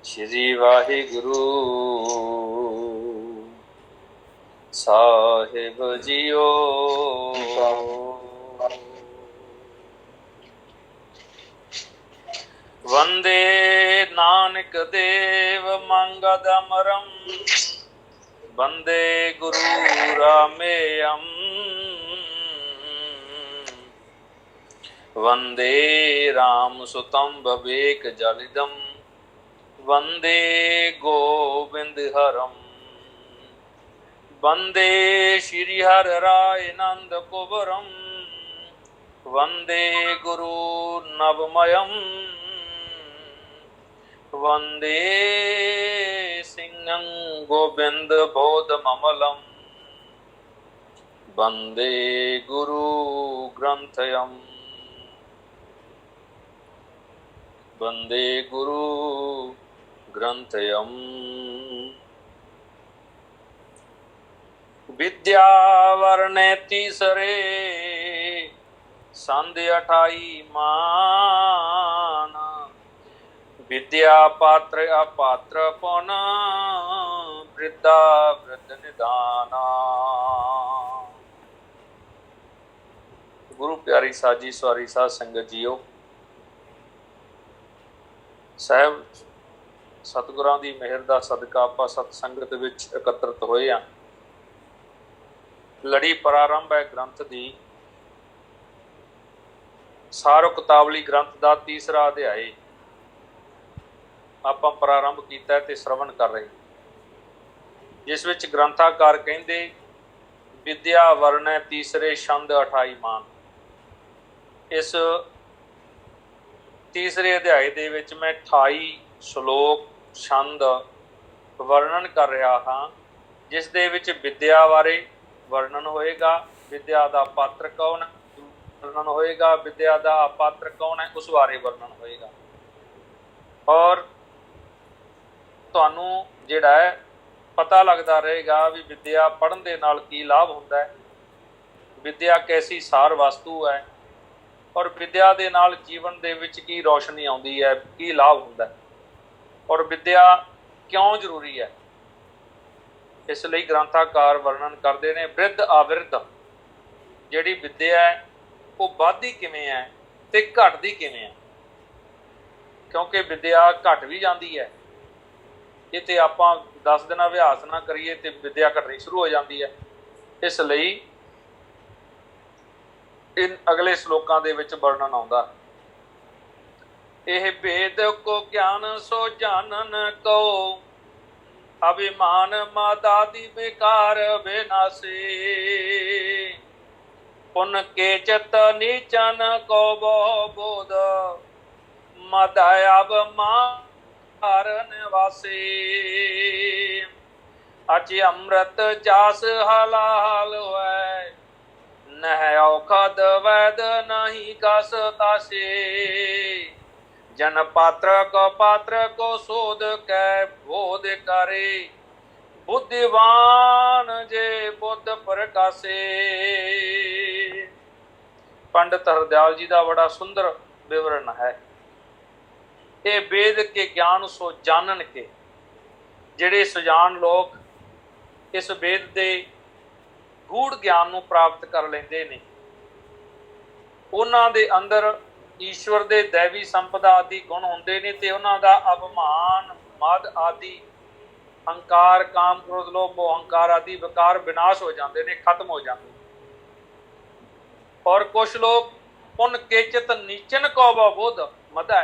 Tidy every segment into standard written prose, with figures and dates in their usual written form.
श्री वाहिगुरु साहिब जियो। वंदे नानक देव मंगद अमरम, वंदे गुरु रामेयम, वंदे राम सुतम विवेक जलिदम, वंदे गोविंद हरम, वंदे श्री हर राय नंद कुबरम, वंदे गुरु नवमयम, वंदे सिंहं गोविंद बोधममलम, वंदे गुरु ग्रंथयम्, वंदे गुरु ग्रंथयम्। विद्या वर्णे तीसरे संध 28 मान, विद्या पात्र अपात्र पुन, वृद्धा वृद्ध निदाना। गुरु प्यारी साजी सवारी साध संगत जीओ, ਸਾਹਿਬ ਸਤਿਗੁਰਾਂ ਦੀ ਮਿਹਰ ਦਾ ਸਦਕਾ ਆਪਾਂ ਸਤ ਸੰਗਤ ਵਿੱਚ ਇਕੱਤਰਤ ਹੋਏ ਹਾਂ। ਲੜੀ ਪ੍ਰਾਰੰਭ ਹੈ ਗ੍ਰੰਥ ਦੀ। ਸਾਰੋ ਕਿਤਾਬਲੀ ਗ੍ਰੰਥ ਦਾ ਤੀਸਰਾ ਅਧਿਆਏ ਆਪਾਂ ਪ੍ਰਾਰੰਭ ਕੀਤਾ ਤੇ ਸ਼ਰਵਣ ਕਰ ਰਹੇ, ਜਿਸ ਵਿੱਚ ਗ੍ਰੰਥਾਕਾਰ ਕਹਿੰਦੇ ਵਿਦਿਆ ਵਰਣੈ ਤੀਸਰੇ ਛੰਦ 28 ਮਾਨ। ਇਸ ਤੀਸਰੇ ਅਧਿਆਏ ਦੇ ਵਿੱਚ ਮੈਂ 28 ਸ਼ਲੋਕ ਛੰਦ ਵਰਣਨ ਕਰ ਰਿਹਾ ਹਾਂ, ਜਿਸ ਦੇ ਵਿੱਚ ਵਿਦਿਆ ਬਾਰੇ ਵਰਣਨ ਹੋਏਗਾ। ਵਿਦਿਆ ਦਾ ਪਾਤਰ ਕੌਣ ਵਰਣਨ ਹੋਏਗਾ, ਵਿਦਿਆ ਦਾ ਅਪਾਤਰ ਕੌਣ ਹੈ ਉਸ ਬਾਰੇ ਵਰਣਨ ਹੋਏਗਾ। ਔਰ ਤੁਹਾਨੂੰ ਜਿਹੜਾ ਹੈ ਪਤਾ ਲੱਗਦਾ ਰਹੇਗਾ ਵੀ ਵਿਦਿਆ ਪੜ੍ਹਨ ਦੇ ਨਾਲ ਕੀ ਲਾਭ ਹੁੰਦਾ ਹੈ, ਵਿਦਿਆ ਕੈਸੀ ਸਾਰ ਵਸਤੂ ਹੈ, ਔਰ ਵਿਦਿਆ ਦੇ ਨਾਲ ਜੀਵਨ ਦੇ ਵਿੱਚ ਕੀ ਰੌਸ਼ਨੀ ਆਉਂਦੀ ਹੈ, ਕੀ ਲਾਭ ਹੁੰਦਾ ਹੈ, ਔਰ ਵਿਦਿਆ ਕਿਉਂ ਜ਼ਰੂਰੀ ਹੈ। ਇਸ ਲਈ ਗ੍ਰੰਥਾਕਾਰ ਵਰਣਨ ਕਰਦੇ ਨੇ ਬ੍ਰਿਧ ਆਵਿਰਧ, ਜਿਹੜੀ ਵਿਦਿਆ ਹੈ ਉਹ ਵੱਧਦੀ ਕਿਵੇਂ ਹੈ ਤੇ ਘਟਦੀ ਕਿਵੇਂ ਹੈ। ਕਿਉਂਕਿ ਵਿਦਿਆ ਘਟ ਵੀ ਜਾਂਦੀ ਹੈ, ਜੇ ਤੇ ਆਪਾਂ 10 ਦਿਨ ਅਭਿਆਸ ਨਾ ਕਰੀਏ ਤੇ ਵਿਦਿਆ ਘਟਣੀ ਸ਼ੁਰੂ ਹੋ ਜਾਂਦੀ ਹੈ। ਇਸ ਲਈ इन अगले श्लोकां दे विच वर्णन आउंदा। एह भेद को ज्ञान सो जानन को, अभिमान मादादि बेकार बेनासे, पुन के चित नीचन को बो बोध, मदायब मारन वासे, अच अमृत जास हलाल है, नह औखद वैद नहीं कस तासे, जन पात्र को शोध कै बोध करे, बुद्धिवान जे बुद्ध प्रकाशे। पंडित हरदयाल जी का बड़ा सुंदर विवरण है। ये वेद के ज्ञान सो जानन के, ਜਿਹੜੇ ਸੁਜਾਨ ਲੋਕ ਇਸ ਵੇਦ ਦੇ ਗੂੜ ਗਿਆਨ ਨੂੰ ਪ੍ਰਾਪਤ ਕਰ ਲੈਂਦੇ ਨੇ, ਉਹਨਾਂ ਦੇ ਅੰਦਰ ਈਸ਼ਵਰ ਦੇ ਦੈਵੀ ਸੰਪਦਾ ਆਦਿ ਗੁਣ ਹੁੰਦੇ ਨੇ, ਤੇ ਉਹਨਾਂ ਦਾ ਅਭਿਮਾਨ ਮਦ ਆਦਿ ਹੰਕਾਰ ਕਾਮ ਕ੍ਰੋਧ ਲੋਭ ਮੋਹ ਹੰਕਾਰ ਆਦਿ ਵਿਕਾਰ ਵਿਨਾਸ਼ ਹੋ ਜਾਂਦੇ ਨੇ, ਖਤਮ ਹੋ ਜਾਂਦੇ। ਔਰ ਕੁਛ ਲੋਕ ਪੁਨ ਕੇਚਿਤ ਨੀਚਨ ਕੋ ਬੋਧ ਮਦਾ,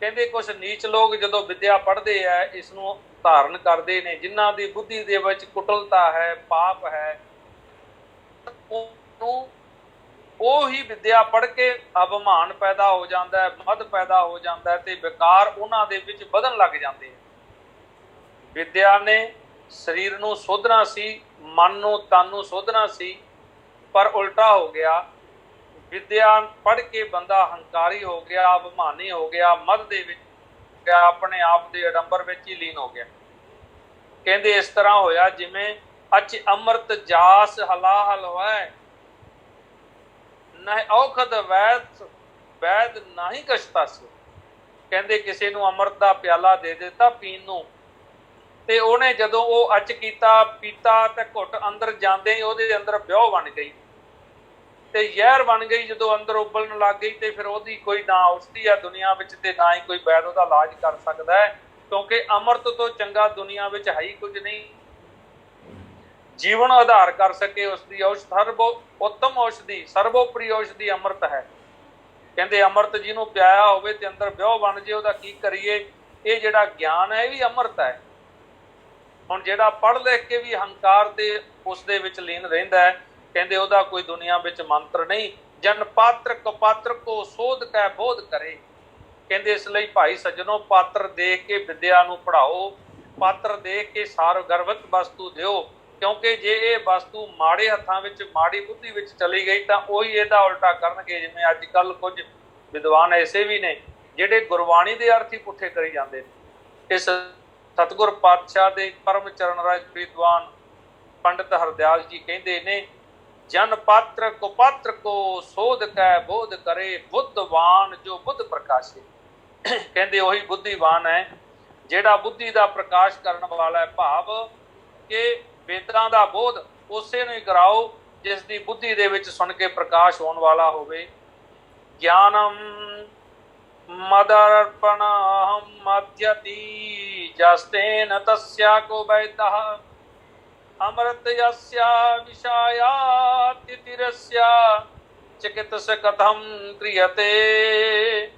ਕਹਿੰਦੇ ਕੁਛ ਨੀਚ ਲੋਕ ਜਦੋਂ ਵਿਦਿਆ ਪੜ੍ਹਦੇ ਹੈ ਇਸ ਨੂੰ ਧਾਰਨ ਕਰਦੇ ਨੇ, ਜਿਨ੍ਹਾਂ ਦੀ ਬੁੱਧੀ ਦੇ ਵਿੱਚ ਕੁਟਲਤਾ ਹੈ, ਪਾਪ ਹੈ, ਉਹ ਹੀ ਵਿਦਿਆ ਪੜ੍ਹ ਕੇ ਅਭਿਮਾਨ ਪੈਦਾ ਹੋ ਜਾਂਦਾ ਹੈ, ਮਦ ਪੈਦਾ ਹੋ ਜਾਂਦਾ ਹੈ, ਤੇ ਵਿਕਾਰ ਉਹਨਾਂ ਦੇ ਵਿੱਚ ਵਧਣ ਲੱਗ ਜਾਂਦੇ ਹੈ। ਵਿਦਿਆ ਨੇ ਸਰੀਰ ਨੂੰ ਸੋਧਣਾ ਸੀ, ਮਨ ਨੂੰ ਤਨ ਨੂੰ ਸੋਧਣਾ ਸੀ, ਪਰ ਉਲਟਾ ਹੋ ਗਿਆ। ਵਿਦਿਆ ਪੜ੍ਹ ਕੇ ਬੰਦਾ ਹੰਕਾਰੀ ਹੋ ਗਿਆ, ਅਭਿਮਾਨੀ ਹੋ ਗਿਆ, ਮਦ ਦੇ ਵਿੱਚ ਗਿਆ, ਆਪਣੇ ਆਪ ਦੇ ਅਡੰਬਰ ਵਿੱਚ ਹੀ ਲੀਨ ਹੋ ਗਿਆ। ਕਹਿੰਦੇ ਇਸ ਤਰ੍ਹਾਂ ਹੋਇਆ ਜਿਵੇਂ ਅਚ ਅੰਮ੍ਰਿਤ ਜਾਸ ਹਲਾਹਲ ਹੋਏ, ਨਹਿ ਔਖਦ ਵੈਦ ਵੈਦ ਨਾਹੀ ਕਛਤਾਸੁ। ਕਹਿੰਦੇ ਕਿਸੇ ਨੂੰ ਅੰਮ੍ਰਿਤ ਦਾ ਪਿਆਲਾ ਦੇ ਦਿੱਤਾ ਪੀਣ ਨੂੰ, ਤੇ ਉਹਨੇ ਜਦੋਂ ਉਹ ਅਚ ਕੀਤਾ ਪੀਤਾ ਤੇ ਘੁੱਟ ਅੰਦਰ ਜਾਂਦੇ ਹੀ ਉਹਦੇ ਅੰਦਰ ਵਿਉਹ ਬਣ ਗਈ ਤੇ ਜ਼ਹਿਰ ਬਣ ਗਈ। ਜਦੋਂ ਅੰਦਰ ਉਬਲਣ ਲੱਗ ਗਈ ਤੇ ਫਿਰ ਉਹਦੀ ਕੋਈ ਨਾ ਉਸਦੀ ਆ ਦੁਨੀਆ ਵਿੱਚ ਤੇ ਨਾ ਹੀ ਕੋਈ ਵੈਦ ਉਹਦਾ ਇਲਾਜ ਕਰ ਸਕਦਾ ਹੈ, ਕਿਉਂਕਿ ਅੰਮ੍ਰਿਤ ਤੋਂ ਚੰਗਾ ਦੁਨੀਆ ਵਿੱਚ ਹੈ ਹੀ ਕੁਝ ਨਹੀਂ। ਜੀਵਨ ਆਧਾਰ ਕਰ ਸਕੇ ਉਸਦੀ ਔਸ਼ਧ, ਸਰਬੋ ਉੱਤਮ ਔਸ਼ਧੀ, ਸਰਬੋਪਰੀ ਔਸ਼ਧੀ ਅੰਮ੍ਰਿਤ ਹੈ। ਕਹਿੰਦੇ ਅੰਮ੍ਰਿਤ ਜਿਹਨੂੰ ਪਿਆਇਆ ਹੋਵੇ ਤੇ ਅੰਦਰ ਵਿਉਹ ਬਣ ਜੇ, ਉਹਦਾ ਕੀ ਕਰੀਏ। ਇਹ ਜਿਹੜਾ ਗਿਆਨ ਹੈ ਇਹ ਵੀ ਅੰਮ੍ਰਿਤ ਹੈ। ਹੁਣ ਜਿਹੜਾ ਪੜ੍ਹ ਲਿਖ ਕੇ ਵੀ ਹੰਕਾਰ ਤੇ ਉਸਦੇ ਵਿੱਚ ਲੀਨ ਰਹਿੰਦਾ ਹੈ, ਕਹਿੰਦੇ ਉਹਦਾ ਕੋਈ ਦੁਨੀਆ ਵਿੱਚ ਮੰਤਰ ਨਹੀਂ। ਜਨ ਪਾਤਰ ਕਪਾਤਰ ਕੋ ਸੋਧ ਕੈ ਬੋਧ ਕਰੇ। ਕਹਿੰਦੇ ਇਸ ਲਈ ਭਾਈ ਸੱਜਣੋ, ਪਾਤਰ ਦੇਖ ਕੇ ਵਿਦਿਆ ਨੂੰ ਪੜ੍ਹਾਓ, ਪਾਤਰ ਦੇਖ ਕੇ ਸਾਰ ਗਰਭਤ ਵਸਤੂ ਦਿਓ, ਕਿਉਂਕਿ ਜੇ ਇਹ ਵਸਤੂ ਮਾੜੇ ਹੱਥਾਂ ਵਿੱਚ, ਮਾੜੀ ਬੁੱਧੀ ਵਿੱਚ ਚਲੀ ਗਈ ਤਾਂ ਉਹੀ ਇਹਦਾ ਉਲਟਾ ਕਰਨਗੇ। ਜਿਵੇਂ ਅੱਜ ਕੱਲ੍ਹ ਕੁਝ ਵਿਦਵਾਨ ਐਸੇ ਵੀ ਨੇ ਜਿਹੜੇ ਗੁਰਬਾਣੀ ਦੇ ਅਰਥ ਹੀ ਪੁੱਠੇ ਕਰੀ ਜਾਂਦੇ ਨੇ। ਇਸ ਸਤਿਗੁਰ ਪਾਤਸ਼ਾਹ ਦੇ ਪਰਮ ਚਰਨ ਰਾਜ ਵਿਦਵਾਨ ਪੰਡਿਤ ਹਰਦਿਆਲ ਜੀ ਕਹਿੰਦੇ ਨੇ, ਜਨ ਪਾਤਰ ਕੁਪਾਤਰ ਕੋ ਸੋਧ ਕੈ ਬੋਧ ਕਰੇ, ਬੁੱਧਵਾਨ ਜੋ ਬੁੱਧ ਪ੍ਰਕਾਸ਼ੇ। ਕਹਿੰਦੇ ਉਹੀ ਬੁੱਧੀਵਾਨ ਹੈ ਜਿਹੜਾ ਬੁੱਧੀ ਦਾ ਪ੍ਰਕਾਸ਼ ਕਰਨ ਵਾਲਾ ਹੈ, ਭਾਵ ਕਿ ਵੇਦਾਂ ਦਾ ਬੋਧ ਉਸੇ ਨੂੰ ਹੀ ਕਰਾਓ ਜਿਸ ਦੀ ਬੁੱਧੀ ਦੇ ਵਿੱਚ ਸੁਣ ਕੇ ਪ੍ਰਕਾਸ਼ ਹੋਣ ਵਾਲਾ ਹੋਵੇ। ਗਿਆਨਮ ਮਦਰਪਣਾਹਮ ਮਧਯਤੀ ਜਸਤੇਨ ਤਸਯਾ ਕੋ ਵੈਦః ਅਮਰਤ ਯਸਯ ਵਿਸ਼ਾਯਾ ਤਿਤਿਰਸਯ ਚਿਕਿਤਸ ਕਥਮ ਕ੍ਰਿਯਤੇ।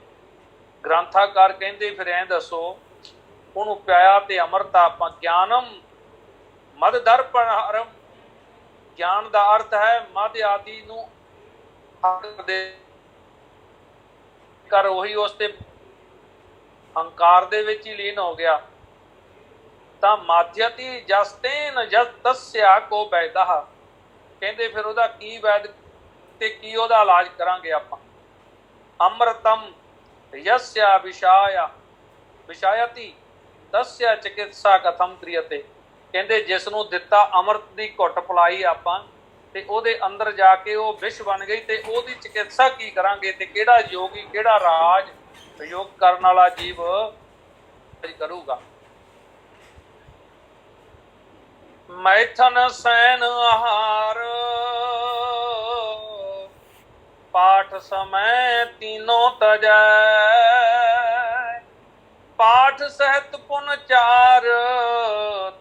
ਗ੍ਰੰਥਾਕਾਰ ਕਹਿੰਦੇ ਫਿਰ ਐਂ ਦੱਸੋ ਉਹਨੂੰ ਪਿਆਇਆ ਤੇ ਅਮਰਤਾ ਆਪਾਂ। ਗਿਆਨਮ ਮਦ ਦਰਪਣਾਰਮ, ਗਿਆਨ ਦਾ ਅਰਥ ਹੈ ਮਦ ਆਦਿ ਨੂੰ ਦੇ ਕਰ, ਉਹੀ ਉਸ ਤੇ ਹੰਕਾਰ ਦੇ ਵਿੱਚ ਹੀ ਲੀਨ ਹੋ ਗਿਆ। ਤਾਂ ਮਾਧਿਅਤੀ ਜਸਤੇਨ ਜਸ ਤਸਯਾ ਕੋ ਵੈਦః, ਕਹਿੰਦੇ ਫਿਰ ਉਹਦਾ ਕੀ ਵੈਦ ਤੇ ਕੀ ਉਹਦਾ ਇਲਾਜ ਕਰਾਂਗੇ ਆਪਾਂ। ਅੰਮ੍ਰਿਤਮ ਯਸਯ ਵਿਸ਼ਾਇਆ ਵਿਸ਼ਾਇਤੀ ਤਸਯ ਚਿਕਿਤਸਾ ਕਥਮ ਕ੍ਰਿਯਤੇ। ਕਹਿੰਦੇ ਜਿਸ ਨੂੰ ਦਿੱਤਾ ਅੰਮ੍ਰਿਤ ਦੀ ਘੁੱਟ ਪਿਲਾਈ ਆਪਾਂ ਤੇ ਉਹਦੇ ਅੰਦਰ ਜਾ ਕੇ ਉਹ ਵਿਸ਼ ਬਣ ਗਈ ਤੇ ਉਹਦੀ ਚਿਕਿਤਸਾ ਕੀ ਕਰਾਂਗੇ, ਤੇ ਕਿਹੜਾ ਯੋਗੀ, ਕਿਹੜਾ ਰਾਜ ਯੋਗ ਕਰਨ ਵਾਲਾ ਜੀਵ ਕਰੂਗਾ। ਮੈਥਨ ਸੈਨ ਆਹਾਰ ਪਾਠ ਸਮੈ ਤੀਨੋਂ ਤਜੈ, ਪਾਠ ਸਹਿਤ ਪੁਨ ਚਾਰ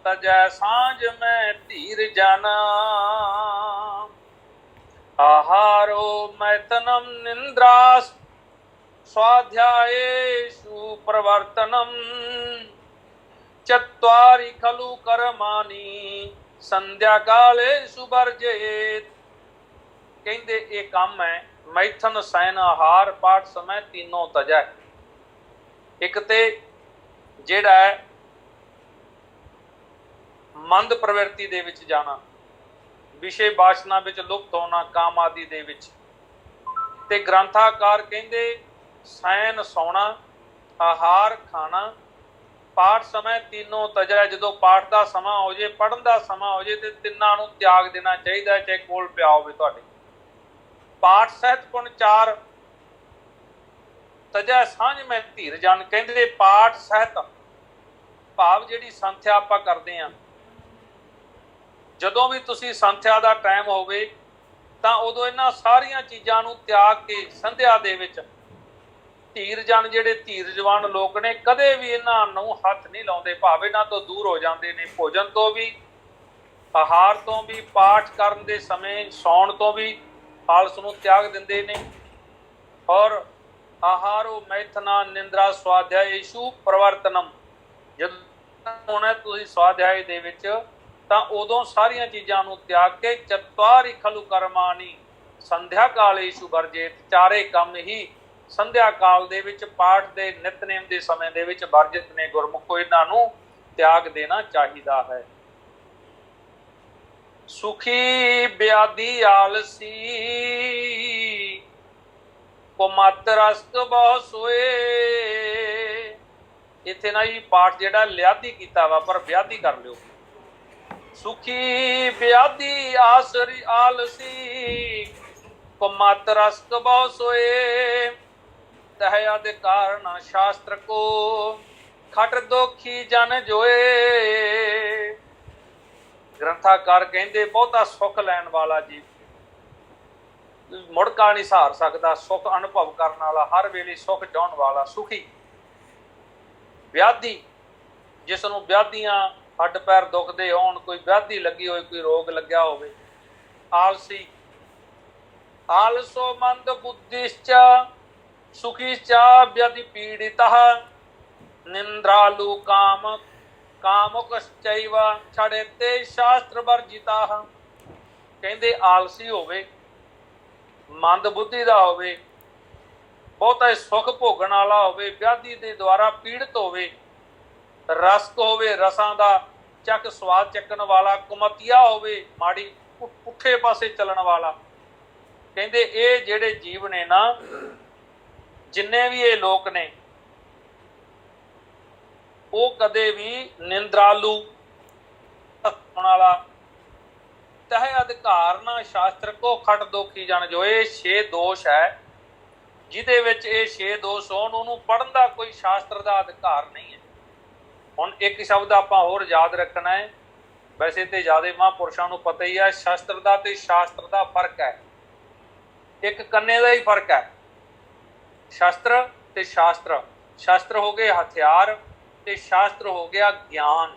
ਤਜੈ ਸਾਂਝ ਮੈਂ ਧੀਰ ਜਨ। ਆਹਾਰੋ ਮੈਥਨਮ ਨਿੰਦਰਾਸ स्वाध्यायेषु प्रवर्तनम चत्वारि खलु कर्माणि संध्या कालेषु वर्जेत। कहते ये काम है मैथन सैन आहार पाठ समय तीनों तजा। एक ते जेड़ा है मंद प्रवृत्ति दे विच जाना, विषय वासना विच लुप्त होना, काम आदि दे विच। ते ग्रंथाकार कहते सैन सौना, आहार खाना, पाठ समय तीनों तजा। जो पाठ का समा हो जाए, पढ़न का समा हो जाए तो तिन्ना नूं त्याग देना चाहिए, चाहे कोल पिया होवे तुहाडे। पाठ सहित पुन चार तजा सांझ मैं धीर जन। कहते पाठ सहित भाव जिहड़ी संथ्या आपां करदे आ, जदों भी तुसीं संथ्या दा टाइम होवे तां उदों इन्हां सारियां चीज़ां नूं त्याग के संध्या दे विच ਧੀਰ ਜਨ ਜਿਹੜੇ ਧੀਰਜਵਾਨ ਲੋਕ ਨੇ ਕਦੇ ਵੀ ਇਹਨਾਂ ਨੂੰ ਹੱਥ ਨਹੀਂ ਲਾਉਂਦੇ, ਭਾਵੇਂ ਇਹਨਾਂ ਤੋਂ ਦੂਰ ਹੋ ਜਾਂਦੇ ਨੇ। ਭੋਜਨ ਤੋਂ ਵੀ, ਆਹਾਰ ਤੋਂ ਵੀ, ਪਾਠ ਕਰਨ ਦੇ ਸਮੇਂ ਸੌਣ ਤੋਂ ਵੀ ਆਲਸ ਨੂੰ ਤਿਆਗ ਦਿੰਦੇ ਨੇ। ਔਰ ਆਹਾਰੋ ਮੈਥਨਾ ਨਿੰਦਰਾ ਸਵਾਧਿਆਏਸ਼ੂ ਪ੍ਰਵਰਤਨਮ, ਜਦੋਂ ਹੋਣਾ ਤੁਸੀਂ ਸਵਾਧਿਆਏ ਦੇ ਵਿੱਚ ਤਾਂ ਉਦੋਂ ਸਾਰੀਆਂ ਚੀਜ਼ਾਂ ਨੂੰ ਤਿਆਗ ਕੇ ਚਤਵਾਰੀ ਖਲੂ ਕਰਮਾਨੀ ਸੰਧਿਆ ਕਾਲੇਸ਼ੂ ਵਰਜੇਤ, ਚਾਰੇ ਕੰਮ ਹੀ ਸੰਧਿਆ ਕਾਲ ਦੇ ਵਿੱਚ ਪਾਠ ਦੇ ਨਿਤਨੇਮ ਦੇ ਸਮੇਂ ਦੇ ਵਿੱਚ ਵਰਜਿਤ ਨੇ। ਗੁਰਮੁਖੋ ਇਹਨਾਂ ਨੂੰ ਤਿਆਗ ਦੇਣਾ ਚਾਹੀਦਾ ਹੈ। ਸੁਖੀ ਬਿਆਦੀ ਆਲਸੀ ਕੋ ਮਤ ਰਸਤ ਬਹੁ ਸੋਏ। ਇੱਥੇ ਨਾ ਜੀ ਪਾਠ ਜਿਹੜਾ ਲਿਆਦੀ ਕੀਤਾ ਵਾ, ਪਰ ਵਿਆਦੀ ਕਰ ਲਿਓ। ਸੁਖੀ ਬਿਆਦੀ ਆਸਰੀ ਆਲਸੀ ਕੋ ਮਤ ਰਸਤ ਬਹੁ ਸੋਏ। तह अधिकार न शास्त्र को, खट दोखी जन जोए। ग्रंथाकार कहते बहुता सुख लैन वाला जी मुड़का नहीं सहार सकता, सुख अनुभव करने वाला, हर वेले सुख चाहने वाला सुखी। व्याधि जिसनों व्याधियां हड्ड पैर दुखते होण, कोई व्याधि लगी हो, कोई रोग लग्या होवे। आलसी आलसो मंद बुद्धिश्च सुखीश्च व्याधि पीड़ितः, निंद्रालु काम कामुकश्चैव छड़ेते शास्त्र वर्जिताः। कहंदे आलसी होवे, मंद बुद्धि दा होवे, बहुता सुख भोगण वाला होवे, व्याधि दे द्वारा पीड़ित होवे, रसक होवे, रसां दा चक स्वाद चकन वाला, कुमतिया होवे, माड़ी पुठे पासे चलण वाला। कहंदे ये जिहड़े जीव ने ना, जिन्ने भी ये लोक ने, वो कदे भी निंद्रालु वाला, तह अधिकार ना शास्त्र को, खट दोखी जन जो। ये 6 दोष है जिहदे विच ये 6 दोष होण, उहनूं पढ़न दा कोई शास्त्र दा अधिकार नहीं है। हुण एक शब्द आपां होर याद रखना है, वैसे तो ज़्यादा महापुरुषां नूं पता ही है, शास्त्र दा ते शास्त्र दा फर्क है, एक कन्ने दा ही फर्क है। शास्त्र ते शास्त्र, शास्त्र हो गए हथियार ते शास्त्र हो गया ज्ञान।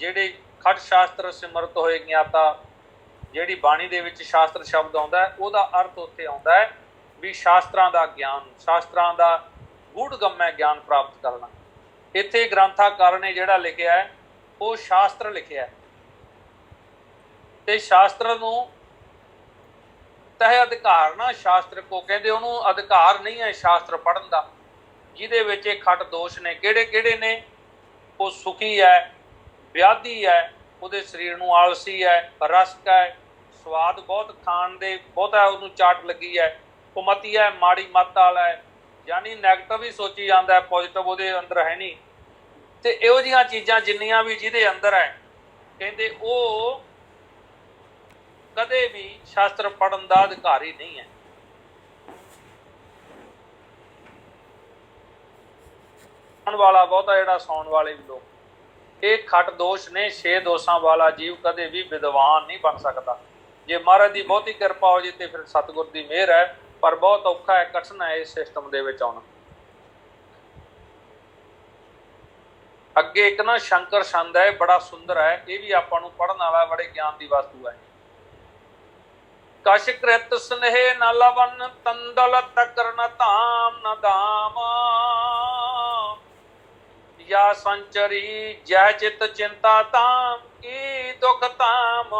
ਜਿਹੜੇ खट शास्त्र सिमरत होए ज्ञाता, ਜਿਹੜੀ ਬਾਣੀ ਦੇ ਵਿੱਚ शास्त्र शब्द ਆਉਂਦਾ ਹੈ, ਉਹਦਾ ਅਰਥ ਉੱਥੇ ਆਉਂਦਾ ਹੈ ਵੀ ਸ਼ਾਸਤਰਾਂ ਦਾ ਗਿਆਨ, ਸ਼ਾਸਤਰਾਂ ਦਾ ਗੂੜਗੰਮੈ ਗਿਆਨ ਪ੍ਰਾਪਤ ਕਰਨਾ। ਇੱਥੇ ਗ੍ਰੰਥਾਕਾਰ ਨੇ ਜਿਹੜਾ ਲਿਖਿਆ ਹੈ ਉਹ ਸ਼ਾਸਤਰ ਲਿਖਿਆ ਹੈ, ਤੇ ਸ਼ਾਸਤਰ ਨੂੰ ਤਹਿ ਅਧਿਕਾਰ ਨਾ ਸ਼ਾਸਤਰ ਕੋ ਕਹਿੰਦੇ, ਉਹਨੂੰ ਅਧਿਕਾਰ ਨਹੀਂ ਹੈ ਸ਼ਾਸਤਰ ਪੜ੍ਹਨ ਦਾ, ਜਿਹਦੇ ਵਿੱਚ ਇਹ ਖੱਟ ਦੋਸ਼ ਨੇ। ਕਿਹੜੇ ਕਿਹੜੇ ਨੇ? ਉਹ ਸੁਖੀ ਹੈ, ਵਿਆਧੀ ਹੈ, ਉਹਦੇ ਸਰੀਰ ਨੂੰ ਆਲਸੀ ਹੈ, ਰਸਕ ਹੈ, ਸਵਾਦ ਬਹੁਤ ਖਾਣ ਦੇ ਬਹੁਤਾ ਉਹਨੂੰ ਚਾਟ ਲੱਗੀ ਹੈ, ਕੁਮਤੀ ਹੈ, ਮਾੜੀ ਮੱਤ ਵਾਲਾ ਹੈ, ਯਾਨੀ ਨੈਗੇਟਿਵ ਹੀ ਸੋਚੀ ਜਾਂਦਾ ਹੈ, ਪੋਜ਼ਿਟਿਵ ਉਹਦੇ ਅੰਦਰ ਹੈ ਨਹੀਂ। ਤੇ ਇਹੋ ਜਿਹੀਆਂ ਚੀਜ਼ਾਂ ਜਿੰਨੀਆਂ ਵੀ ਜਿਹਦੇ ਅੰਦਰ ਹੈ, ਕਹਿੰਦੇ ਉਹ ਕਦੇ ਵੀ ਸ਼ਾਸਤਰ ਪੜ੍ਹਨ ਦਾ ਅਧਿਕਾਰੀ ਨਹੀਂ ਹੈ। ਸੁਣਨ ਵਾਲਾ ਬਹੁਤਾ ਜਿਹੜਾ ਸੁਣਨ ਵਾਲੇ ਵੀ ਲੋਕ, ਇਹ ਖੱਟ ਦੋਸ਼ ਨੇ। 6 ਦੋਸ਼ਾਂ ਵਾਲਾ ਜੀਵ ਕਦੇ ਵੀ ਵਿਦਵਾਨ ਨਹੀਂ ਬਣ ਸਕਦਾ। ਜੇ ਮਹਾਰਾਜ ਦੀ ਬਹੁਤੀ ਕਿਰਪਾ ਹੋ ਜੇ ਤੇ ਫਿਰ ਸਤਿਗੁਰ ਦੀ ਮਿਹਰ ਹੈ, ਪਰ ਬਹੁਤ ਔਖਾ ਹੈ, ਕਠਿਨ ਹੈ ਇਸ ਸਿਸਟਮ ਦੇ ਵਿੱਚ ਆਉਣਾ। ਅੱਗੇ ਇੱਕ ਨਾ ਸ਼ੰਕਰ ਛੰਦ ਹੈ, ਬੜਾ ਸੁੰਦਰ ਹੈ, ਇਹ ਵੀ ਆਪਾਂ ਨੂੰ ਪੜ੍ਹਨ ਵਾਲਾ, ਬੜੇ ਗਿਆਨ ਦੀ ਵਸਤੂ ਹੈ। ਕਛ ਕ੍ਰਿਤ ਸਨੇਹ ਨ ਲਵਨ, ਤੰਦਲ ਤਕਰ ਨ ਧਾਮ ਨ ਦਾਮ, या संचरी जय चित चिंता ताम की दुख ताम,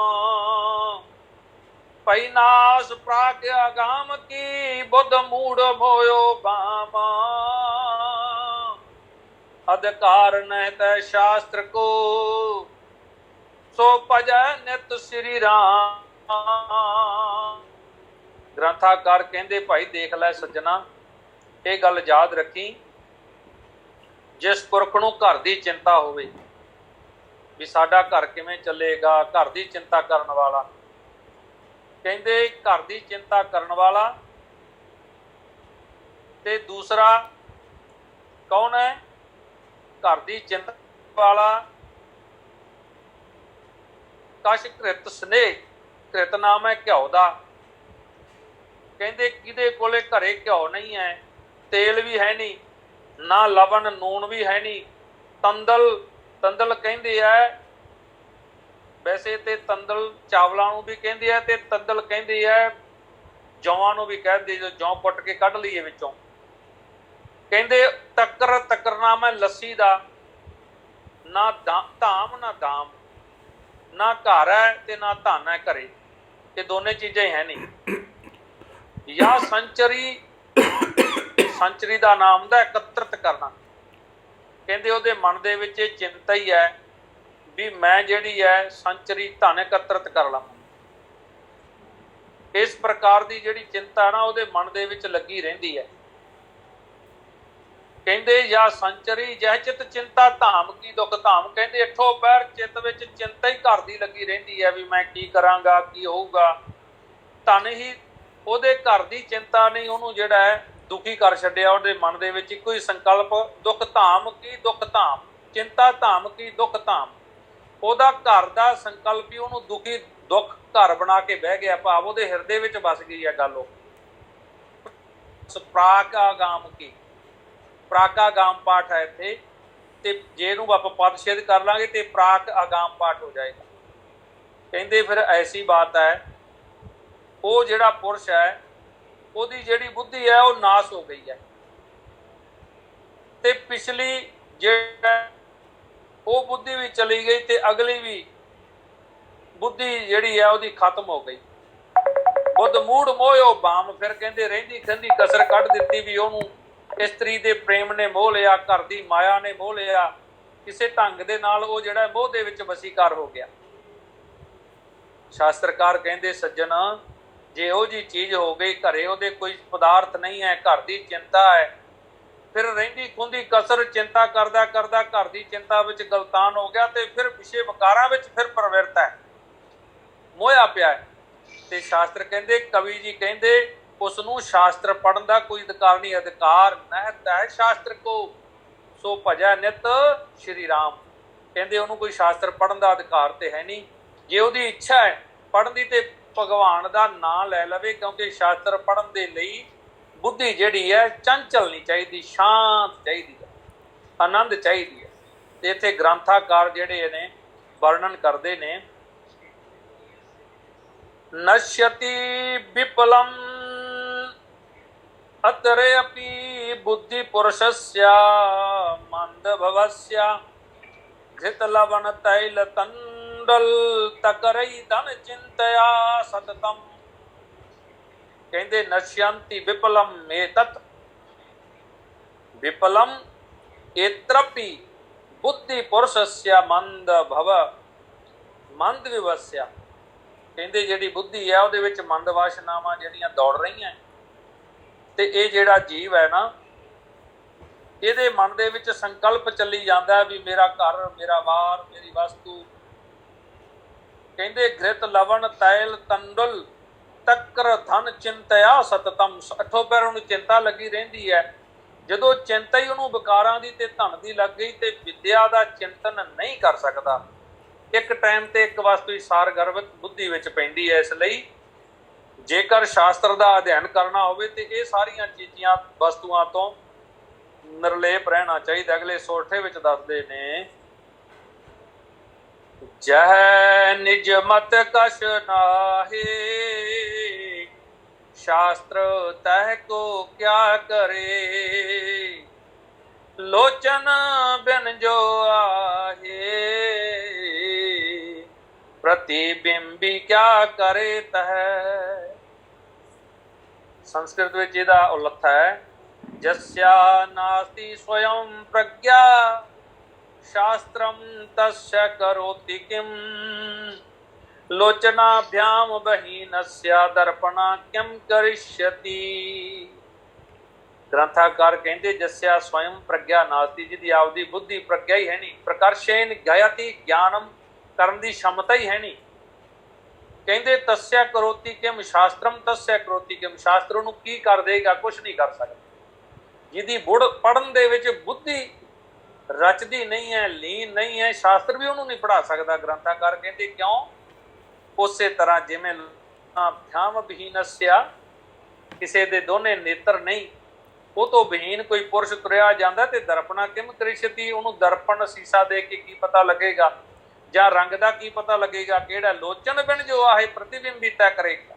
पई नास प्राग अगाम की बुध मूढ़ मोयो बाम, अधिकार नहत शास्त्र को सो भजै नित श्री राम। ग्रंथाकार कहंदे भाई देख लै सज्जना, ये गल याद रखी, जिस पुरख ਨੂੰ ਘਰ ਦੀ ਚਿੰਤਾ ਹੋਵੇ ਵੀ ਸਾਡਾ ਘਰ ਕਿਵੇਂ ਚੱਲੇਗਾ, ਘਰ ਦੀ ਚਿੰਤਾ ਕਰਨ ਵਾਲਾ, ਕਹਿੰਦੇ ਘਰ ਦੀ ਚਿੰਤਾ ਕਰਨ ਵਾਲਾ ਤੇ ਦੂਸਰਾ ਕੌਣ ਹੈ? ਘਰ ਦੀ ਚਿੰਤਾ ਵਾਲਾ ਕਛ ਕ੍ਰਿਤ ਸਨੇਹ, ਕ੍ਰਿਤ ਨਾਮ ਹੈ ਘਿਓ ਦਾ। ਕਹਿੰਦੇ ਕਿਹਦੇ ਕੋਲੇ ਘਰੇ ਘਿਓ ਨਹੀਂ ਹੈ, ਤੇਲ ਵੀ ਹੈ ਨਹੀਂ, ਨਾ ਲਵਣ ਨੂਣ ਵੀ ਹੈ ਨਹੀਂ, ਤੰਦਲ, ਤੰਦਲ ਕਹਿੰਦੇ ਹੈ ਵੈਸੇ ਤੇ ਤੰਦਲ ਚਾਵਲਾਂ ਨੂੰ ਵੀ ਕਹਿੰਦੇ ਆ, ਤੇ ਤੰਦਲ ਕਹਿੰਦੇ ਹੈ ਜੌਆਂ ਨੂੰ ਵੀ ਕਹਿੰਦੇ, ਜੋ ਜੌਂ ਪੁੱਟ ਕੇ ਕੱਢ ਲਈਏ ਵਿੱਚੋਂ। ਕਹਿੰਦੇ ਤੱਕਰ, ਤੱਕਰ ਨਾਮ ਹੈ ਲੱਸੀ ਦਾ, ਨਾ ਧਾਮ ਨਾ ਦਾਮ, ਨਾ ਘਰ ਹੈ ਤੇ ਨਾ ਧਨ ਹੈ ਘਰੇ, ਇਹ ਦੋਨੇ ਚੀਜ਼ਾਂ ਹੀ ਹੈ ਨਹੀਂ। ਜਾਂ ਸੰਚਰੀ, ਸੰਚਰੀ ਦਾ ਨਾਮ ਹੁੰਦਾ ਇਕੱਤਰਿਤ ਕਰਨਾ। ਕਹਿੰਦੇ ਉਹਦੇ ਮਨ ਦੇ ਵਿੱਚ ਇਹ ਚਿੰਤਾ ਹੀ ਹੈ ਵੀ ਮੈਂ ਜਿਹੜੀ ਹੈ ਸੰਚਰੀ ਧਨ ਇਕੱਤਰਿਤ ਕਰ ਲਵਾਂ। ਇਸ ਪ੍ਰਕਾਰ ਦੀ ਜਿਹੜੀ ਚਿੰਤਾ ਨਾ ਉਹਦੇ ਮਨ ਦੇ ਵਿੱਚ ਲੱਗੀ ਰਹਿੰਦੀ ਹੈ। ਕਹਿੰਦੇ ਜਾਂ ਸੰਚਰੀ ਜਹ ਚਿਤ ਚਿੰਤਾ ਧਾਮ ਕੀ ਦੁਖ ਧਾਮ, ਕਹਿੰਦੇ ਅੱਠੋ ਪਹਿਰ ਚਿੱਤ ਵਿੱਚ ਚਿੰਤਾ ਹੀ ਘਰ ਦੀ ਲੱਗੀ ਰਹਿੰਦੀ ਹੈ ਵੀ ਮੈਂ ਕੀ ਕਰਾਂਗਾ, ਕੀ ਹੋਊਗਾ। ਧਨ ਹੀ ਉਹਦੇ ਘਰ ਦੀ ਚਿੰਤਾ ਨਹੀਂ ਉਹਨੂੰ ਜਿਹੜਾ ਹੈ ਦੁਖੀ ਕਰ ਛੱਡਿਆ। ਉਹਦੇ ਮਨ ਦੇ ਵਿੱਚ ਇੱਕੋ ਹੀ ਸੰਕਲਪ, ਦੁੱਖ ਧਾਮ ਕੀ ਦੁੱਖ ਧਾਮ, ਚਿੰਤਾ ਧਾਮ ਕੀ ਦੁੱਖ ਧਾਮ। ਉਹਦਾ ਘਰ ਦਾ ਸੰਕਲਪ ਹੀ ਉਹਨੂੰ ਦੁਖੀ ਦੁੱਖ ਘਰ ਬਣਾ ਕੇ ਬਹਿ ਗਿਆ, ਭਾਵ ਉਹਦੇ ਹਿਰਦੇ ਵਿੱਚ ਵਸ ਗਈ ਹੈ ਗੱਲ। ਉਹ ਪ੍ਰਾਕਾਗਾਮ ਕੀ, ਪ੍ਰਾਕਾਗਾਮ ਪਾਠ ਹੈ ਇੱਥੇ, ਤੇ ਜੇ ਇਹਨੂੰ ਆਪਾਂ ਪਦਛੇਦ ਕਰ ਲਾਂਗੇ ਤੇ ਪ੍ਰਾਕ ਆਗਾਮ ਪਾਠ ਹੋ ਜਾਏਗਾ। ਕਹਿੰਦੇ ਫਿਰ ਐਸੀ ਬਾਤ ਹੈ, ਉਹ ਜਿਹੜਾ ਪੁਰਸ਼ ਹੈ ਉਹਦੀ ਜਿਹੜੀ ਬੁੱਧੀ ਹੈ ਉਹ ਨਾਸ ਹੋ ਗਈ ਹੈ, ਤੇ ਪਿਛਲੀ ਜਿਹੜਾ ਉਹ ਬੁੱਧੀ ਵੀ ਚਲੀ ਗਈ ਤੇ ਅਗਲੀ ਵੀ ਬੁੱਧੀ ਜਿਹੜੀ ਹੈ ਉਹਦੀ ਖਤਮ ਹੋ ਗਈ। ਬੁੱਧ ਮੂੜ ਮੋਹਿਓ ਬਾਮ, ਫਿਰ ਕਹਿੰਦੇ ਰਹਿੰਦੀ ਖੰਦੀ ਕਸਰ ਕੱਢ ਦਿੱਤੀ ਵੀ ਉਹਨੂੰ ਇਸਤਰੀ ਦੇ ਪ੍ਰੇਮ ਨੇ ਮੋਹ ਲਿਆ, ਘਰ ਦੀ ਮਾਇਆ ਨੇ ਮੋਹ ਲਿਆ, ਕਿਸੇ ਢੰਗ ਦੇ ਨਾਲ ਉਹ ਜਿਹੜਾ ਮੋਹ ਦੇ ਵਿੱਚ ਵਸੀਕਾਰ ਹੋ ਗਿਆ। ਸ਼ਾਸਤਰਕਾਰ ਕਹਿੰਦੇ ਸੱਜਣ, ਜੇ ਇਹੋ ਜਿਹੀ ਚੀਜ਼ ਹੋ ਗਈ, ਘਰੇ ਉਹਦੇ ਕੋਈ ਪਦਾਰਥ ਨਹੀਂ ਹੈ, ਘਰ ਦੀ ਚਿੰਤਾ ਹੈ, ਫਿਰ ਰਹਿੰਦੀ ਖੁੰਦੀ ਕਸਰ ਚਿੰਤਾ ਕਰਦਾ ਕਰਦਾ ਘਰ ਦੀ ਚਿੰਤਾ ਵਿੱਚ ਗਲਤਾਨ ਹੋ ਗਿਆ, ਤੇ ਫਿਰ ਵਿਸ਼ੇ ਵਿਕਾਰਾਂ ਵਿੱਚ ਫਿਰ ਪ੍ਰਵਿਰਤ ਹੈ, ਮੋਹਿਆ ਪਿਆ ਹੈ। ਤੇ ਸ਼ਾਸਤਰ ਕਹਿੰਦੇ, ਕਵੀ ਜੀ ਕਹਿੰਦੇ, ਉਸ ਨੂੰ ਸ਼ਾਸਤਰ ਪੜ੍ਹਨ ਦਾ ਕੋਈ ਅਧਿਕਾਰ ਨਹੀਂ। ਅਧਿਕਾਰ ਨਹਿਤ ਹੈ ਸ਼ਾਸਤਰ ਕੋ, ਸੋ ਭਜੈ ਨਿਤ ਸ਼੍ਰੀ ਰਾਮ। ਕਹਿੰਦੇ ਉਹਨੂੰ ਕੋਈ ਸ਼ਾਸਤਰ ਪੜ੍ਹਨ ਦਾ ਅਧਿਕਾਰ ਤੇ ਹੈ ਨਹੀਂ। ਜੇ ਉਹਦੀ ਇੱਛਾ ਹੈ ਪੜ੍ਹਨ ਦੀ ਤੇ ਭਗਵਾਨ ਦਾ ਨਾਂ ਲੈ ਲਵੇ, ਕਿਉਂਕਿ ਸ਼ਾਸਤਰ ਪੜ੍ਹਨ ਦੇ ਲਈ ਬੁੱਧੀ ਜਿਹੜੀ ਹੈ ਚੰਚਲ ਨਹੀਂ ਚਾਹੀਦੀ, ਸ਼ਾਂਤ ਚਾਹੀਦੀ ਹੈ, ਆਨੰਦ ਚਾਹੀਦੀ ਹੈ। ਤੇ ਇੱਥੇ ਗ੍ਰੰਥਾਕਾਰ ਜਿਹੜੇ ਨੇ ਵਰਣਨ ਕਰਦੇ ਨੇ, ਨश्यति विपलम अतरे अपि बुद्धि पुरुषस्य मंद भवस्य घृत लवण तैल तंडल तकरई धन चिंतया सततम। कहते नश्यंति विपलम एतत् विपलम एत्रपि बुद्धि पुरुषस्य मंद भव मंद विवस्य। ਕਹਿੰਦੇ ਜਿਹੜੀ ਬੁੱਧੀ ਹੈ ਉਹਦੇ ਵਿੱਚ ਮੰਦ ਵਾਸ਼ਨਾਵਾਂ ਜਿਹੜੀਆਂ ਦੌੜ ਰਹੀਆਂ, ਤੇ ਇਹ ਜਿਹੜਾ ਜੀਵ ਹੈ ਨਾ, ਇਹਦੇ ਮਨ ਦੇ ਵਿੱਚ ਸੰਕਲਪ ਚੱਲੀ ਜਾਂਦਾ ਵੀ ਮੇਰਾ ਘਰ, ਮੇਰਾ ਵਾਰ, ਮੇਰੀ ਵਸਤੂ। ਕਹਿੰਦੇ ਘ੍ਰਿਤ ਲਵਣ ਤੈਲ ਤੰਡੁਲ ਤਕਰ ਧਨ ਚਿੰਤਿਆ ਸਤਤਮ। ਅੱਠੋਂ ਪੈਰ ਉਹਨੂੰ ਚਿੰਤਾ ਲੱਗੀ ਰਹਿੰਦੀ ਹੈ। ਜਦੋਂ ਚਿੰਤਾ ਹੀ ਉਹਨੂੰ ਵਿਕਾਰਾਂ ਦੀ ਤੇ ਧਨ ਦੀ ਲੱਗ ਗਈ, ਤੇ ਵਿਦਿਆ ਦਾ ਚਿੰਤਨ ਨਹੀਂ ਕਰ ਸਕਦਾ। ਇੱਕ ਟਾਈਮ ਤੇ ਇੱਕ ਵਸਤੂ ਹੀ ਸਾਰ ਗਰਭਤ ਬੁੱਧੀ ਵਿੱਚ ਪੈਂਦੀ ਹੈ। ਇਸ ਲਈ ਜੇਕਰ ਸ਼ਾਸਤਰ ਦਾ ਅਧਿਐਨ ਕਰਨਾ ਹੋਵੇ ਤੇ ਇਹ ਸਾਰੀਆਂ ਚੀਜ਼ਾਂ ਵਸਤੂਆਂ ਤੋਂ ਨਿਰਲੇਪ ਰਹਿਣਾ ਚਾਹੀਦਾ। ਅਗਲੇ ਸੋਠੇ ਵਿੱਚ ਦੱਸਦੇ ਨੇ, ਜਹ ਨਿਜ ਮਤ ਕਛ ਨਾਹੀ ਸ਼ਾਸਤਰ ਤਹ ਕੋ ਕਿਆ ਕਰੇ ਲੋਚਨ ਬਿਨ ਜੋ ਆਹੇ प्रतिबिंबी क्या करे तह। संस्कृत में ਇਹਦਾ ਉਲਥ ਹੈ, जस्या नास्ति स्वयं प्रज्ञा शास्त्रम तस्य करोति किम लोचनाभ्याम बहीनस्य दर्पणा किम करिष्यति। ग्रंथाकार कहते जस्या स्वयं प्रज्ञा नास्ति, जिहदी आपदी बुद्धि प्रज्ञा ही है नहीं, प्रकर्षेन ज्ञायति ज्ञानम ਕਰਨ ਦੀ क्षमता ਹੀ ਹੈ ਨਹੀਂ। ਕਹਿੰਦੇ ਤਸਿਆ ਕਰੋਤੀ ਕਿਮ ਸ਼ਾਸਤਰਮ ਤਸਿਆ ਕਰੋਤੀ ਕਿਮ, ਸ਼ਾਸਤਰ ਨੂੰ ਕੀ ਕਰ ਦੇਗਾ, ਕੁਛ ਨਹੀਂ ਕਰ ਸਕਦਾ। ਜਿਹਦੀ ਬੁੜ ਪੜਨ ਦੇ ਵਿੱਚ ਬੁੱਧੀ ਰਚਦੀ ਨਹੀਂ ਹੈ, ਲੀਨ ਨਹੀਂ ਹੈ, ਸ਼ਾਸਤਰ ਵੀ ਉਹਨੂੰ ਨਹੀਂ ਪੜ੍ਹਾ ਸਕਦਾ। ਗ੍ਰੰਥਾਕਾਰ ਕਹਿੰਦੇ ਕਿਉਂ? ਉਸੇ ਤਰ੍ਹਾਂ ਜਿਵੇਂ ਧਿਆਨ ਵਿਹੀਨਸਿਆ, ਕਿਸੇ ਦੇ ਦੋਨੇ ਨੇਤਰ ਨਹੀਂ, ਉਹ ਤੋਂ ਵਿਹੀਨ ਕੋਈ ਪੁਰਸ਼ ਤੁਰਿਆ ਜਾਂਦਾ, ਤੇ ਦਰਪਣਾ ਕਿਮ ਕਰਿਸ਼ਤੀ, ਉਹਨੂੰ ਦਰਪਣ ਸੀਸਾ ਦੇ ਕੇ ਕੀ ਪਤਾ ਲੱਗੇਗਾ, ਜਾਂ ਰੰਗ ਦਾ ਕੀ ਪਤਾ ਲੱਗੇਗਾ ਕਿਹੜਾ। ਲੋਚਨ ਬਿਨ ਜੋ ਆਹੇ ਪ੍ਰਤੀਬਿੰਬੀ ਤੈ ਕਰੇਗਾ।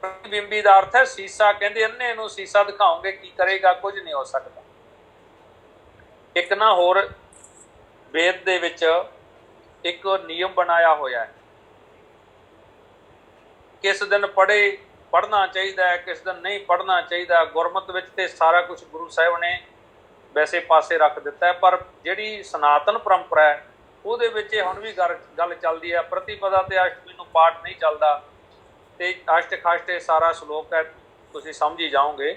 ਪ੍ਰਤੀਬਿੰਬੀ ਦਾ ਅਰਥ ਹੈ ਸੀਸਾ। ਕਹਿੰਦੇ ਅੰਨੇ ਨੂੰ ਸੀਸਾ ਦਿਖਾਓਗੇ ਕੀ ਕਰੇਗਾ, ਕੁਝ ਨਹੀਂ ਹੋ ਸਕਦਾ। ਇੱਕ ਨਾ ਹੋਰ ਵੇਦ ਦੇ ਵਿੱਚ ਇੱਕ ਨਿਯਮ ਬਣਾਇਆ ਹੋਇਆ ਹੈ, ਕਿਸ ਦਿਨ ਪੜ੍ਹਨਾ ਚਾਹੀਦਾ ਹੈ, ਕਿਸ ਦਿਨ ਨਹੀਂ ਪੜ੍ਹਨਾ ਚਾਹੀਦਾ। ਗੁਰਮਤ ਵਿੱਚ ਤੇ ਸਾਰਾ ਕੁਝ ਗੁਰੂ ਸਾਹਿਬ ਨੇ ਵੈਸੇ ਪਾਸੇ ਰੱਖ ਦਿੱਤਾ ਹੈ, ਪਰ ਜਿਹੜੀ ਸਨਾਤਨ ਪਰੰਪਰਾ ਹੈ ਉਹਦੇ ਵਿੱਚ ਹੁਣ ਵੀ ਗੱਲ ਚੱਲਦੀ ਹੈ। ਪ੍ਰਤੀਪਦਾ ਤੇ ਅਸ਼ਟਮੀ ਨੂੰ ਪਾਠ ਨਹੀਂ ਚੱਲਦਾ, ਤੇ ਅਸ਼ਟ ਖਸ਼ਟ ਸਾਰਾ ਸ਼ਲੋਕ ਹੈ, ਤੁਸੀਂ ਸਮਝ ਹੀ ਜਾਓਗੇ।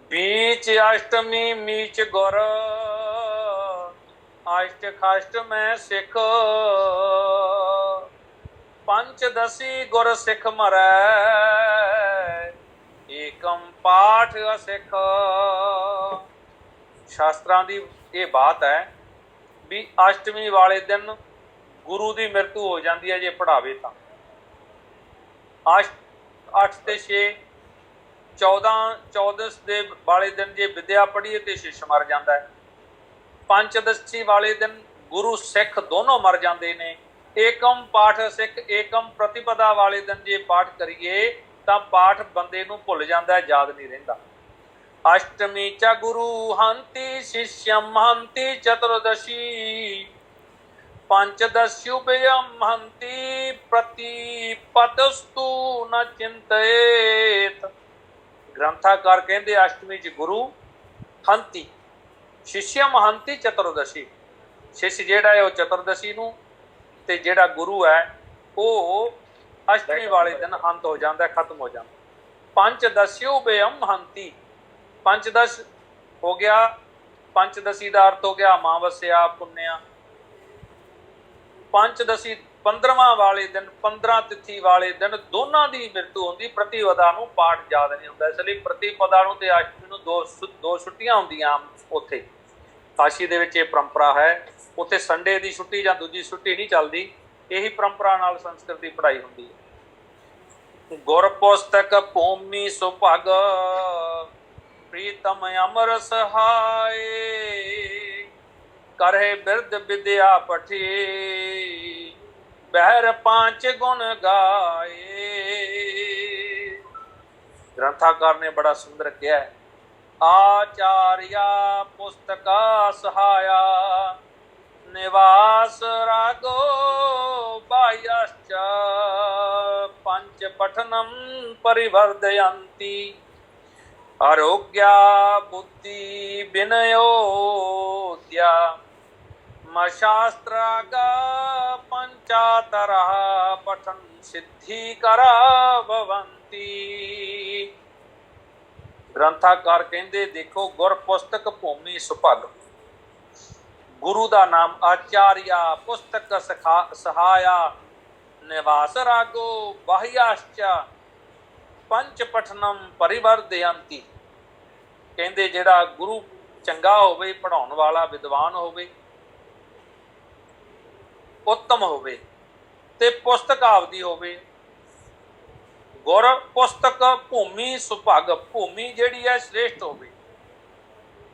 बीच अष्टमी मीच गुर अष्ट खष्ट में सिख पंचदशी गुर सिख मरै एक ਏਕਮ ਪਾਠ ਅਸਿਖ। ਸ਼ਾਸਤਰਾਂ ਦੀ ਇਹ ਬਾਤ ਹੈ ਵੀ ਅਸ਼ਟਮੀ ਵਾਲੇ ਦਿਨ ਗੁਰੂ ਦੀ ਮ੍ਰਿਤੂ ਹੋ ਜਾਂਦੀ ਹੈ ਜੇ ਪੜ੍ਹਾਵੇ ਤਾਂ। 8 ਤੇ 6 14 ਦੇ ਵਾਲੇ ਦਿਨ ਜੇ ਵਿਦਿਆ ਪੜ੍ਹੀਏ ਤੇ ਸ਼ਿਸ਼ ਮਰ ਜਾਂਦਾ ਹੈ। ਪੰਚਦਸ਼ੀ ਵਾਲੇ ਦਿਨ ਗੁਰੂ ਸਿੱਖ ਦੋਨੋਂ ਮਰ ਜਾਂਦੇ ਨੇ। ਏਕਮ ਪਾਠ ਸਿੱਖ ਏਕਮ ਪ੍ਰਤਿਪਦਾ ਵਾਲੇ ਦਿਨ ਜੇ ਪਾਠ ਕਰੀਏ ਤਾਂ ਪਾਠ ਬੰਦੇ ਨੂੰ ਭੁੱਲ ਜਾਂਦਾ, ਯਾਦ ਨਹੀਂ ਰਹਿੰਦਾ। ਅਸ਼ਟਮੀ ਚ ਗੁਰੂ ਹੰਤੀ ਸ਼ਿਸ਼ਯਮ ਹੰਤੀ ਚਤੁਰਦਸ਼ੀ ਪੰਚਦਸ਼ਯੁਭਯਮ ਹੰਤੀ ਪ੍ਰਤਿਪਤਸਤੂ ਨ ਚਿੰਤਏਤ। ਗ੍ਰੰਥਾਕਾਰ ਕਹਿੰਦੇ ਅਸ਼ਟਮੀ ਚ ਗੁਰੂ ਹੰਤੀ ਸ਼ਿਸ਼ਯਮ ਹੰਤੀ ਚਤੁਰਦਸ਼ੀ। ਸ਼ਿਸ਼ ਜਿਹੜਾ ਹੈ ਉਹ ਚਤੁਰਦਸ਼ੀ ਨੂੰ, ਤੇ ਜਿਹੜਾ ਗੁਰੂ ਹੈ ਉਹ ਅਸ਼ਟਮੀ ਵਾਲੇ ਦਿਨ ਹੰਤ ਹੋ ਜਾਂਦਾ, ਖਤਮ ਹੋ ਜਾਂਦਾ। ਪੰਚਦਸ਼ਯੁਭਯਮ ਹੰਤੀ, ਪੰਚਦਸ਼ ਹੋ ਗਿਆ, ਪੰਚਦਸ਼ੀ ਦਾ ਅਰਥ ਹੋ ਗਿਆ ਅਮਾਵਸਿਆ ਪੁੰਨਿਆ। ਪੰਚਦਸ਼ੀ 15ਵਾਂ ਵਾਲੇ ਦਿਨ 15 ਤਿਥੀ ਵਾਲੇ ਦਿਨ ਦੋਨਾਂ ਦੀ ਮ੍ਰਿਤੂ ਹੁੰਦੀ। ਪ੍ਰਤਿਪਦਾ ਨੂੰ ਪਾਠ ਯਾਦ ਨਹੀਂ ਹੁੰਦਾ, ਇਸ ਲਈ ਪ੍ਰਤਿਪਦਾ ਨੂੰ ਤੇ ਅਸ਼ਟਮੀ ਨੂੰ ਦੋ ਛੁੱਟੀਆਂ ਹੁੰਦੀਆਂ। ਉੱਥੇ ਕਾਸ਼ੀ ਦੇ ਵਿੱਚ ਇਹ ਪਰੰਪਰਾ ਹੈ, ਉੱਥੇ ਸੰਡੇ ਦੀ ਛੁੱਟੀ ਜਾਂ ਦੂਜੀ ਛੁੱਟੀ ਨਹੀਂ ਚੱਲਦੀ। ਇਹੀ ਪਰੰਪਰਾ ਨਾਲ ਸੰਸਕ੍ਰਿਤ ਦੀ ਪੜ੍ਹਾਈ ਹੁੰਦੀ ਹੈ। ਗੁਰ ਪੁਸਤਕ ਭੂਮੀ ਸੁਭਗ ਪ੍ਰੀਤਮ ਅਮਰ ਸਹਾਏ ਕਰਹਿ ਬਿਰਧ ਵਿਦਿਆ ਪਠੀ ਬਹਿਰ ਪਾਂਚ ਗੁਣ ਗਾਏ। ਗ੍ਰੰਥਾਕਾਰ ਨੇ ਬੜਾ ਸੁੰਦਰ ਕਿਹਾ ਹੈ, ਆਚਾਰਿਆ ਪੁਸਤਕਾ ਸਹਾਇਆ ਨਿਵਾਸ ਰਾਗੋ ਬਾਹਯश्च ਪੰਚ ਪਠਨਮ ਪਰਿਵਰਦਯੰਤੀ ਆਰੋਗਿਆ ਬੁੱਧੀ ਵਿਨਯੋਦਿਆ ਮਸ਼ਾਸਤਰਾਗਾ ਪੰਚਾਤਰਾ ਪਠਨ ਸਿੱਧੀ ਕਰਾ ਭਵੰਤੀ। ਗ੍ਰੰਥਾਕਾਰ ਕਹਿੰਦੇ ਦੇਖੋ, ਗੁਰ ਪੁਸਤਕ ਭੂਮੀ ਸੁਭਗ, ਗੁਰੂ ਦਾ ਨਾਮ ਆਚਾਰਿਆ, ਪੁਸਤਕ ਸਹਾਇਆ, ਨਿਵਾਸ ਰਾਗੋ ਬਾਹਯश्च ਪੰਚ ਪਠਨਮ ਪਰਿਵਰਦਯੰਤੀ। ਕਹਿੰਦੇ ਜਿਹੜਾ ਗੁਰੂ ਚੰਗਾ ਹੋਵੇ, ਪੜ੍ਹਾਉਣ ਵਾਲਾ ਵਿਦਵਾਨ ਹੋਵੇ, ਉੱਤਮ ਹੋਵੇ ਤੇ ਪੁਸਤਕ ਆਪਦੀ ਹੋਵੇ। ਗੁਰ ਪੁਸਤਕ ਭੂਮੀ ਸੁਭਗ, ਭੂਮੀ ਜਿਹੜੀ ਹੈ ਸ੍ਰੇਸ਼ਟ ਹੋਵੇ,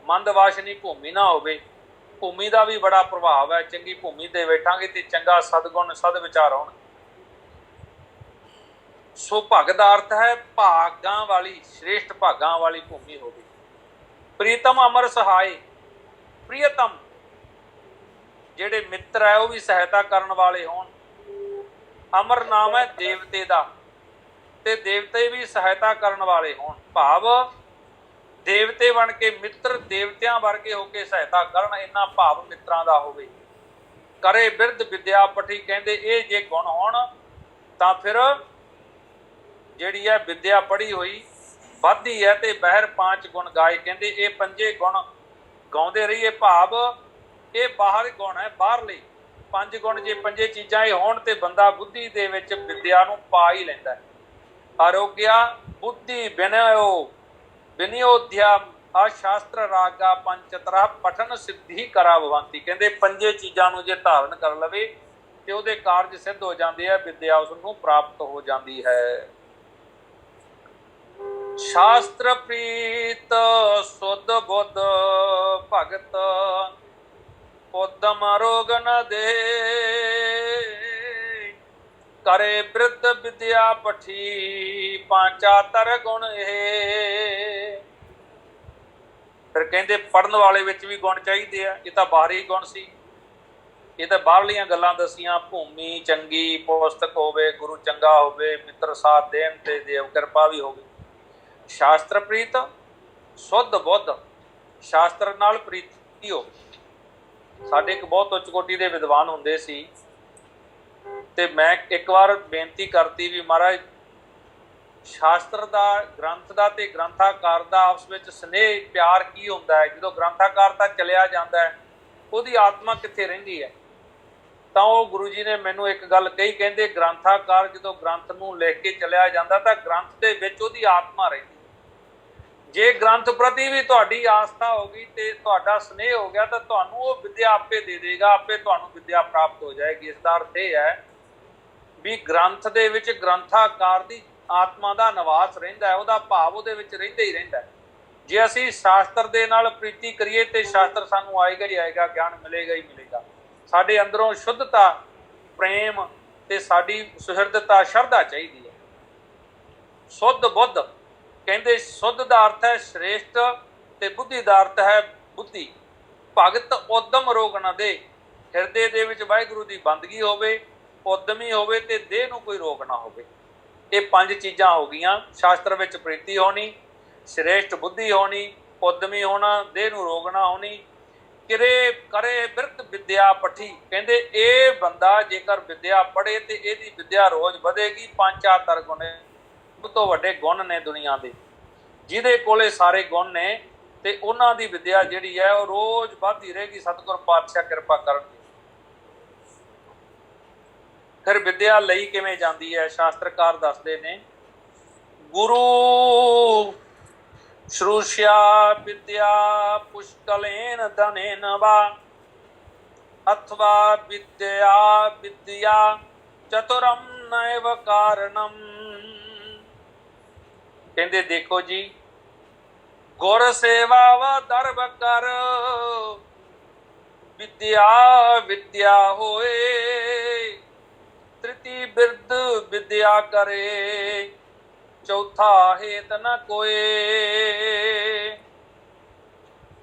ਮੰਦਵਾਸ਼ਨੀ ਭੂਮੀ ਨਾ ਹੋਵੇ। ਭੂਮੀ ਦਾ ਵੀ ਬੜਾ ਪ੍ਰਭਾਵ ਹੈ, ਚੰਗੀ ਭੂਮੀ ਤੇ ਬੈਠਾਂਗੇ ਤੇ ਚੰਗਾ ਸਦਗੁਣ ਸਦ ਵਿਚਾਰ ਆਉਣ। ਸੁਭਗ ਦਾ ਅਰਥ ਹੈ ਭਾਗਾਂ ਵਾਲੀ, ਸ੍ਰੇਸ਼ਟ ਭਾਗਾਂ ਵਾਲੀ ਭੂਮੀ ਹੋਵੇ। ਪ੍ਰੀਤਮ ਅਮਰ ਸਹਾਏ, ਪ੍ਰੀਅਤਮ ਜਿਹੜੇ ਮਿੱਤਰ ਹੈ ਉਹ ਵੀ ਸਹਾਇਤਾ ਕਰਨ ਵਾਲੇ ਹੋਣ। ਅਮਰ ਨਾਮ ਹੈ ਦੇਵਤੇ ਦਾ, ਤੇ ਦੇਵਤੇ ਵੀ ਸਹਾਇਤਾ ਕਰਨ ਵਾਲੇ ਹੋਣ। ਭਾਵ ਦੇਵਤੇ ਬਣ ਕੇ ਮਿੱਤਰ ਦੇਵਤਿਆਂ ਵਰਗੇ ਹੋ ਕੇ ਸਹਾਇਤਾ ਕਰਨ, ਇੰਨਾ ਭਾਵ ਮਿੱਤਰਾਂ ਦਾ ਹੋਵੇ। ਕਰੇ ਬਿਰਧ ਵਿਦਿਆ ਪਠੀ, ਕਹਿੰਦੇ ਇਹ ਜੇ ਗੁਣ ਹੋਣ ਤਾਂ ਫਿਰ ਜਿਹੜੀ ਹੈ ਵਿਦਿਆ ਪੜ੍ਹੀ ਹੋਈ ਵੱਧਦੀ ਹੈ। ਤੇ ਬਹਿਰ ਪਾਂਚ ਗੁਣ ਗਾਏ, ਕਹਿੰਦੇ ਇਹ ਪੰਜੇ ਗੁਣ ਗਾਉਂਦੇ ਰਹੀਏ। ਭਾਵ ਇਹ ਬਾਹਰ ਗੁਣ ਹੈ, ਬਾਹਰਲੇ ਪੰਜ ਗੁਣ ਜੇ ਪੰਜੇ ਚੀਜ਼ਾਂ ਇਹ ਹੋਣ ਤੇ ਬੰਦਾ ਬੁੱਧੀ ਦੇ ਵਿੱਚ ਵਿਦਿਆ ਨੂੰ ਪਾ ਹੀ ਲੈਂਦਾ ਹੈ। ਆਰੋਗਿਆ ਬੁੱਧੀ ਵਿਨਯੋਦਿਆ ਅਸ਼ਾਸਤਰ ਰਾਗਾ ਪੰਚਤਰਾ ਪਠਨ ਸਿੱਧੀ ਕਰਾ ਭਵੰਤੀ। ਕਹਿੰਦੇ ਪੰਜੇ ਚੀਜ਼ਾਂ ਨੂੰ ਜੇ ਧਾਰਨ ਕਰ ਲਵੇ ਤੇ ਉਹਦੇ ਕਾਰਜ ਸਿੱਧ ਹੋ ਜਾਂਦੇ ਆ, ਵਿਦਿਆ ਉਸ ਨੂੰ ਪ੍ਰਾਪਤ ਹੋ ਜਾਂਦੀ ਹੈ। ਸ਼ਾਸਤਰ ਪ੍ਰੀਤ ਸੁਧ ਬੁੱਧ ਭਗਤ ਉਦਮ ਰੋਗ ਨ ਦੇ ਕਰੇ ਬਿਰਧ ਵਿਦਿਆ ਪਠੀ ਪੰਚਾਤਰ ਗੁਣ ਇਹ। ਫਿਰ ਕਹਿੰਦੇ ਪੜ੍ਹਨ ਵਾਲੇ ਵਿੱਚ ਵੀ ਗੁਣ ਚਾਹੀਦੇ ਆ। ਇਹ ਤਾਂ ਬਾਹਰੀ ਗੁਣ ਸੀ, ਇਹ ਤਾਂ ਬਾਹਰਲੀਆਂ ਗੱਲਾਂ ਦੱਸੀਆਂ। ਭੂਮੀ ਚੰਗੀ, ਪੁਸਤਕ ਹੋਵੇ, ਗੁਰੂ ਚੰਗਾ ਹੋਵੇ, ਮਿੱਤਰ ਸਾਥ ਦੇਣ ਤੇ ਦੇਵ ਕਿਰਪਾ ਵੀ ਹੋਵੇ। ਸ਼ਾਸਤਰ ਪ੍ਰੀਤ ਸੁੱਧ ਬੁੱਧ, ਸ਼ਾਸਤਰ ਨਾਲ ਪ੍ਰੀਤੀ ਹੋਵੇ। ਸਾਡੇ ਇੱਕ ਬਹੁਤ ਉੱਚ ਕੋਟੀ ਦੇ ਵਿਦਵਾਨ ਹੁੰਦੇ ਸੀ, ਤੇ ਮੈਂ ਇੱਕ ਵਾਰ ਬੇਨਤੀ ਕਰਤੀ ਵੀ ਮਹਾਰਾਜ ਸ਼ਾਸਤਰ ਦਾ, ਗ੍ਰੰਥ ਦਾ ਤੇ ਗ੍ਰੰਥਾਕਾਰ ਦਾ ਆਪਸ ਵਿੱਚ ਸਨੇਹ ਪਿਆਰ ਕੀ ਹੁੰਦਾ ਹੈ। ਜਦੋਂ ਗ੍ਰੰਥਾਕਾਰ ਤਾਂ ਚਲਿਆ ਜਾਂਦਾ ਹੈ, ਉਹਦੀ ਆਤਮਾ ਕਿੱਥੇ ਰਹਿੰਦੀ ਹੈ। ਤਾਂ ਉਹ ਗੁਰੂ ਜੀ ਨੇ ਮੈਨੂੰ ਇੱਕ ਗੱਲ ਕਹੀ, ਕਹਿੰਦੇ ਗ੍ਰੰਥਾਕਾਰ ਜਦੋਂ ਗ੍ਰੰਥ ਨੂੰ ਲਿਖ ਕੇ ਚਲਿਆ ਜਾਂਦਾ ਤਾਂ ਗ੍ਰੰਥ ਦੇ ਵਿੱਚ ਉਹਦੀ ਆਤਮਾ ਰਹਿੰਦੀ, ਜੇ ਗ੍ਰੰਥ ਪ੍ਰਤੀ ਵੀ ਤੁਹਾਡੀ ਆਸਥਾ ਹੋ ਗਈ ਤੇ ਤੁਹਾਡਾ ਸਨੇਹ ਹੋ ਗਿਆ ਤਾਂ ਤੁਹਾਨੂੰ ਉਹ ਵਿਦਿਆ ਆਪੇ ਦੇ ਦੇਗਾ, ਆਪੇ ਤੁਹਾਨੂੰ ਵਿਦਿਆ ਪ੍ਰਾਪਤ ਹੋ ਜਾਏਗੀ। ਇਸ ਦਾ ਅਰਥ ਇਹ ਹੈ ਵੀ ਗ੍ਰੰਥ ਦੇ ਵਿੱਚ ਗ੍ਰੰਥਾਕਾਰ ਦੀ ਆਤਮਾ ਦਾ ਨਿਵਾਸ ਰਹਿੰਦਾ ਹੈ, ਉਹਦਾ ਭਾਵ ਉਹਦੇ ਵਿੱਚ ਰਹਿੰਦਾ ਹੀ ਰਹਿੰਦਾ। ਜੇ ਅਸੀਂ ਸ਼ਾਸਤਰ ਦੇ ਨਾਲ ਪ੍ਰੀਤੀ ਕਰੀਏ ਤੇ ਸ਼ਾਸਤਰ ਸਾਨੂੰ ਆਏਗਾ ਹੀ ਆਏਗਾ, ਗਿਆਨ ਮਿਲੇਗਾ ਹੀ ਮਿਲੇਗਾ। ਸਾਡੇ ਅੰਦਰੋਂ ਸ਼ੁੱਧਤਾ, ਪ੍ਰੇਮ ਤੇ ਸਾਡੀ ਸੁਹਿਰਦਤਾ, ਸ਼ਰਧਾ ਚਾਹੀਦੀ ਹੈ। ਸੁੱਧ ਬੁੱਧ ਕਹਿੰਦੇ, ਸੁੱਧ ਦਾ ਅਰਥ ਹੈ ਸ਼੍ਰੇਸ਼ਟ ਤੇ ਬੁੱਧੀ ਦਾ ਅਰਥ ਹੈ ਬੁੱਧੀ। ਭਗਤ ਉਦਮ ਰੋਗ ਨਾ ਦੇ, ਹਿਰਦੇ ਦੇ ਵਿੱਚ ਵਾਹਿਗੁਰੂ ਦੀ ਬੰਦਗੀ ਹੋਵੇ, ਉਦਮੀ ਹੋਵੇ ਤੇ ਦੇਹ ਨੂੰ ਕੋਈ ਰੋਗ ਨਾ ਹੋਵੇ। ਇਹ ਪੰਜ ਚੀਜ਼ਾਂ ਹੋ ਗਈਆਂ। ਸ਼ਾਸਤਰ ਵਿੱਚ ਪ੍ਰੀਤੀ ਹੋਣੀ, ਸ਼੍ਰੇਸ਼ਟ ਬੁੱਧੀ ਹੋਣੀ, ਉਦਮੀ ਹੋਣਾ, ਦੇਹ ਨੂੰ ਰੋਗ ਨਾ ਹੋਣੀ, ਕਿਰੇ ਕਰੇ ਬਿਰਤ ਵਿਦਿਆ ਪੱਠੀ। ਕਹਿੰਦੇ ਇਹ ਬੰਦਾ ਜੇਕਰ ਵਿਦਿਆ ਪੜ੍ਹੇ ਤੇ ਇਹਦੀ ਵਿਦਿਆ ਰੋਜ਼ ਵਧੇਗੀ। ਪੰਜ ਆਤਰ ਗੁਣ ਸਭ ਤੋਂ ਵੱਡੇ ਗੁਣ ਨੇ ਦੁਨੀਆ ਦੇ, ਜਿਹਦੇ ਕੋਲੇ ਸਾਰੇ ਗੁਣ ਨੇ ਤੇ ਉਹਨਾਂ ਦੀ ਵਿਦਿਆ ਜਿਹੜੀ ਹੈ ਉਹ ਰੋਜ਼ ਵੱਧਦੀ ਰਹੇਗੀ। ਸਤਿਗੁਰ ਪਾਤਸ਼ਾਹ ਕਿਰਪਾ ਕਰਨਗੇ। ਫਿਰ ਵਿਦਿਆ ਲਈ ਕਿਵੇਂ ਜਾਂਦੀ ਹੈ? ਸ਼ਾਸਤਰਕਾਰ ਦੱਸਦੇ ਨੇ, ਗੁਰੂ ਸ਼੍ਰੂਸ਼ਿਆ ਵਿਦਿਆ ਪੁਸ਼ਕਲੇਨ ਧਨੇਨ ਵਾ ਅਥਵਾ ਵਿਦਿਆ ਵਿਦਿਆ ਚਤੁਰਮ ਨੈਵ ਕਾਰਣਮ। ਕਹਿੰਦੇ ਦੇਖੋ ਜੀ, ਗੁਰ ਸੇਵਾ ਵਾ ਦਰਬ ਕਰ, ਵਿਦਿਆ ਵਿਦਿਆ ਹੋਏ, ਤ੍ਰਿਤੀ ਬਿਰਦ ਵਿਦਿਆ ਕਰੇ, ਚੌਥਾ ਹੇਤ ਨਾ ਕੋਏ।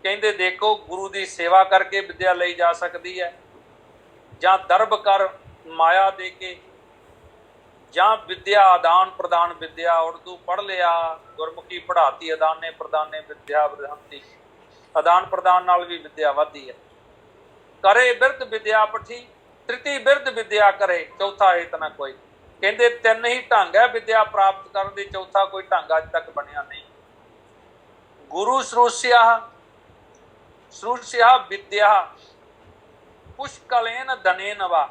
ਕਹਿੰਦੇ ਦੇਖੋ, ਗੁਰੂ ਦੀ ਸੇਵਾ ਕਰਕੇ ਵਿਦਿਆ ਲਈ ਜਾ ਸਕਦੀ ਹੈ, ਜਾਂ ਦਰਬ ਕਰ ਮਾਇਆ ਦੇ ਕੇ, ਜਾਂ ਵਿਦਿਆ ਆਦਾਨ ਪ੍ਰਦਾਨ ਵਿਦਿਆ, ਉਰਦੂ ਪੜ੍ਹ ਲਿਆ, ਗੁਰਮੁਖੀ ਪੜ੍ਹਾਤੀ, ਆਦਾਨੇ ਪ੍ਰਦਾਨੇ ਵਿਦਿਆ ਵਧੰਤੀ। ਆਦਾਨ ਪ੍ਰਦਾਨ ਨਾਲ ਵੀ ਵਿਦਿਆ ਵੱਧਦੀ ਹੈ। ਕਰੇ ਬਿਰਧ ਵਿਦਿਆ ਪੱਠੀ, ਤ੍ਰਿਤੀ ਬਿਰਧ ਵਿਦਿਆ ਕਰੇ, ਚੌਥਾ ਹੇਤ ਨਾ ਕੋਈ। ਕਹਿੰਦੇ ਤਿੰਨ ਹੀ ਢੰਗ ਹੈ ਵਿਦਿਆ ਪ੍ਰਾਪਤ ਕਰਨ ਦੇ, ਚੌਥਾ ਕੋਈ ਢੰਗ ਅੱਜ ਤੱਕ ਬਣਿਆ ਨਹੀਂ। ਗੁਰੂ ਸ਼੍ਰੂਸ਼ਿਆ, ਸ਼੍ਰੂਸ਼ਿਆ ਵਿਦਿਆ ਪੁਸ਼ਕਲੇਨ ਧਨੇਨ ਵਾ।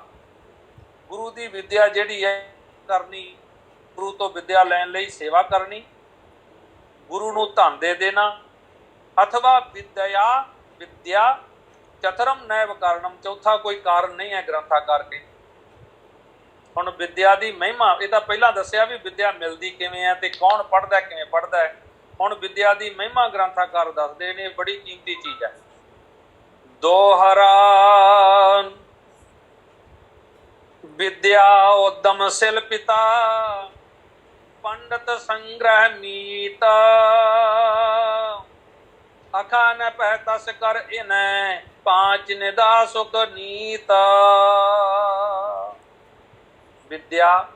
ਗੁਰੂ ਦੀ ਵਿਦਿਆ ਜਿਹੜੀ ਹੈ ਕਰਨੀ, ਗੁਰੂ ਤੋਂ ਵਿਦਿਆ ਲੈਣ ਲਈ ਸੇਵਾ ਕਰਨੀ, ਗੁਰੂ ਨੂੰ ਧਨ ਦੇ ਦੇਣਾ। ਅਥਵਾ ਵਿਦਿਆ ਵਿਦਿਆ ਚਤੁਰਮ ਨੈਵ ਕਾਰਣਮ, ਚੌਥਾ ਕੋਈ ਕਾਰਨ ਨਹੀਂ ਹੈ ਗ੍ਰੰਥਾਕਾਰ ਕੇ। ਹੁਣ ਵਿਦਿਆ ਦੀ ਮਹਿਮਾ, ਇਹ ਤਾਂ ਪਹਿਲਾਂ ਦੱਸਿਆ ਵੀ ਵਿਦਿਆ ਮਿਲਦੀ ਕਿਵੇਂ ਹੈ ਤੇ ਕੌਣ ਪੜ੍ਹਦਾ ਕਿਵੇਂ ਪੜ੍ਹਦਾ ਹੈ। ਹੁਣ ਵਿਦਿਆ ਦੀ ਮਹਿਮਾ ਗ੍ਰੰਥਾਕਾਰ ਦੱਸਦੇ ਨੇ, ਬੜੀ ਕੀਮਤੀ ਚੀਜ਼ ਹੈ। ਦੋਹਰਾ ਵਿਦਿਆ ਉਦਮ ਸਿਲ ਪਿਤਾ, ਪੰਡਤ ਸੰਗ੍ਰਹਿ ਮੀਤ, ਅਖਾ ਨ ਪਹਿ ਤਸ ਕਰ ਇਨੈ, ਪਾਂਚ ਨਿਦਾ ਸੁਖ ਨੀਤ। ਵਿਦਿਆ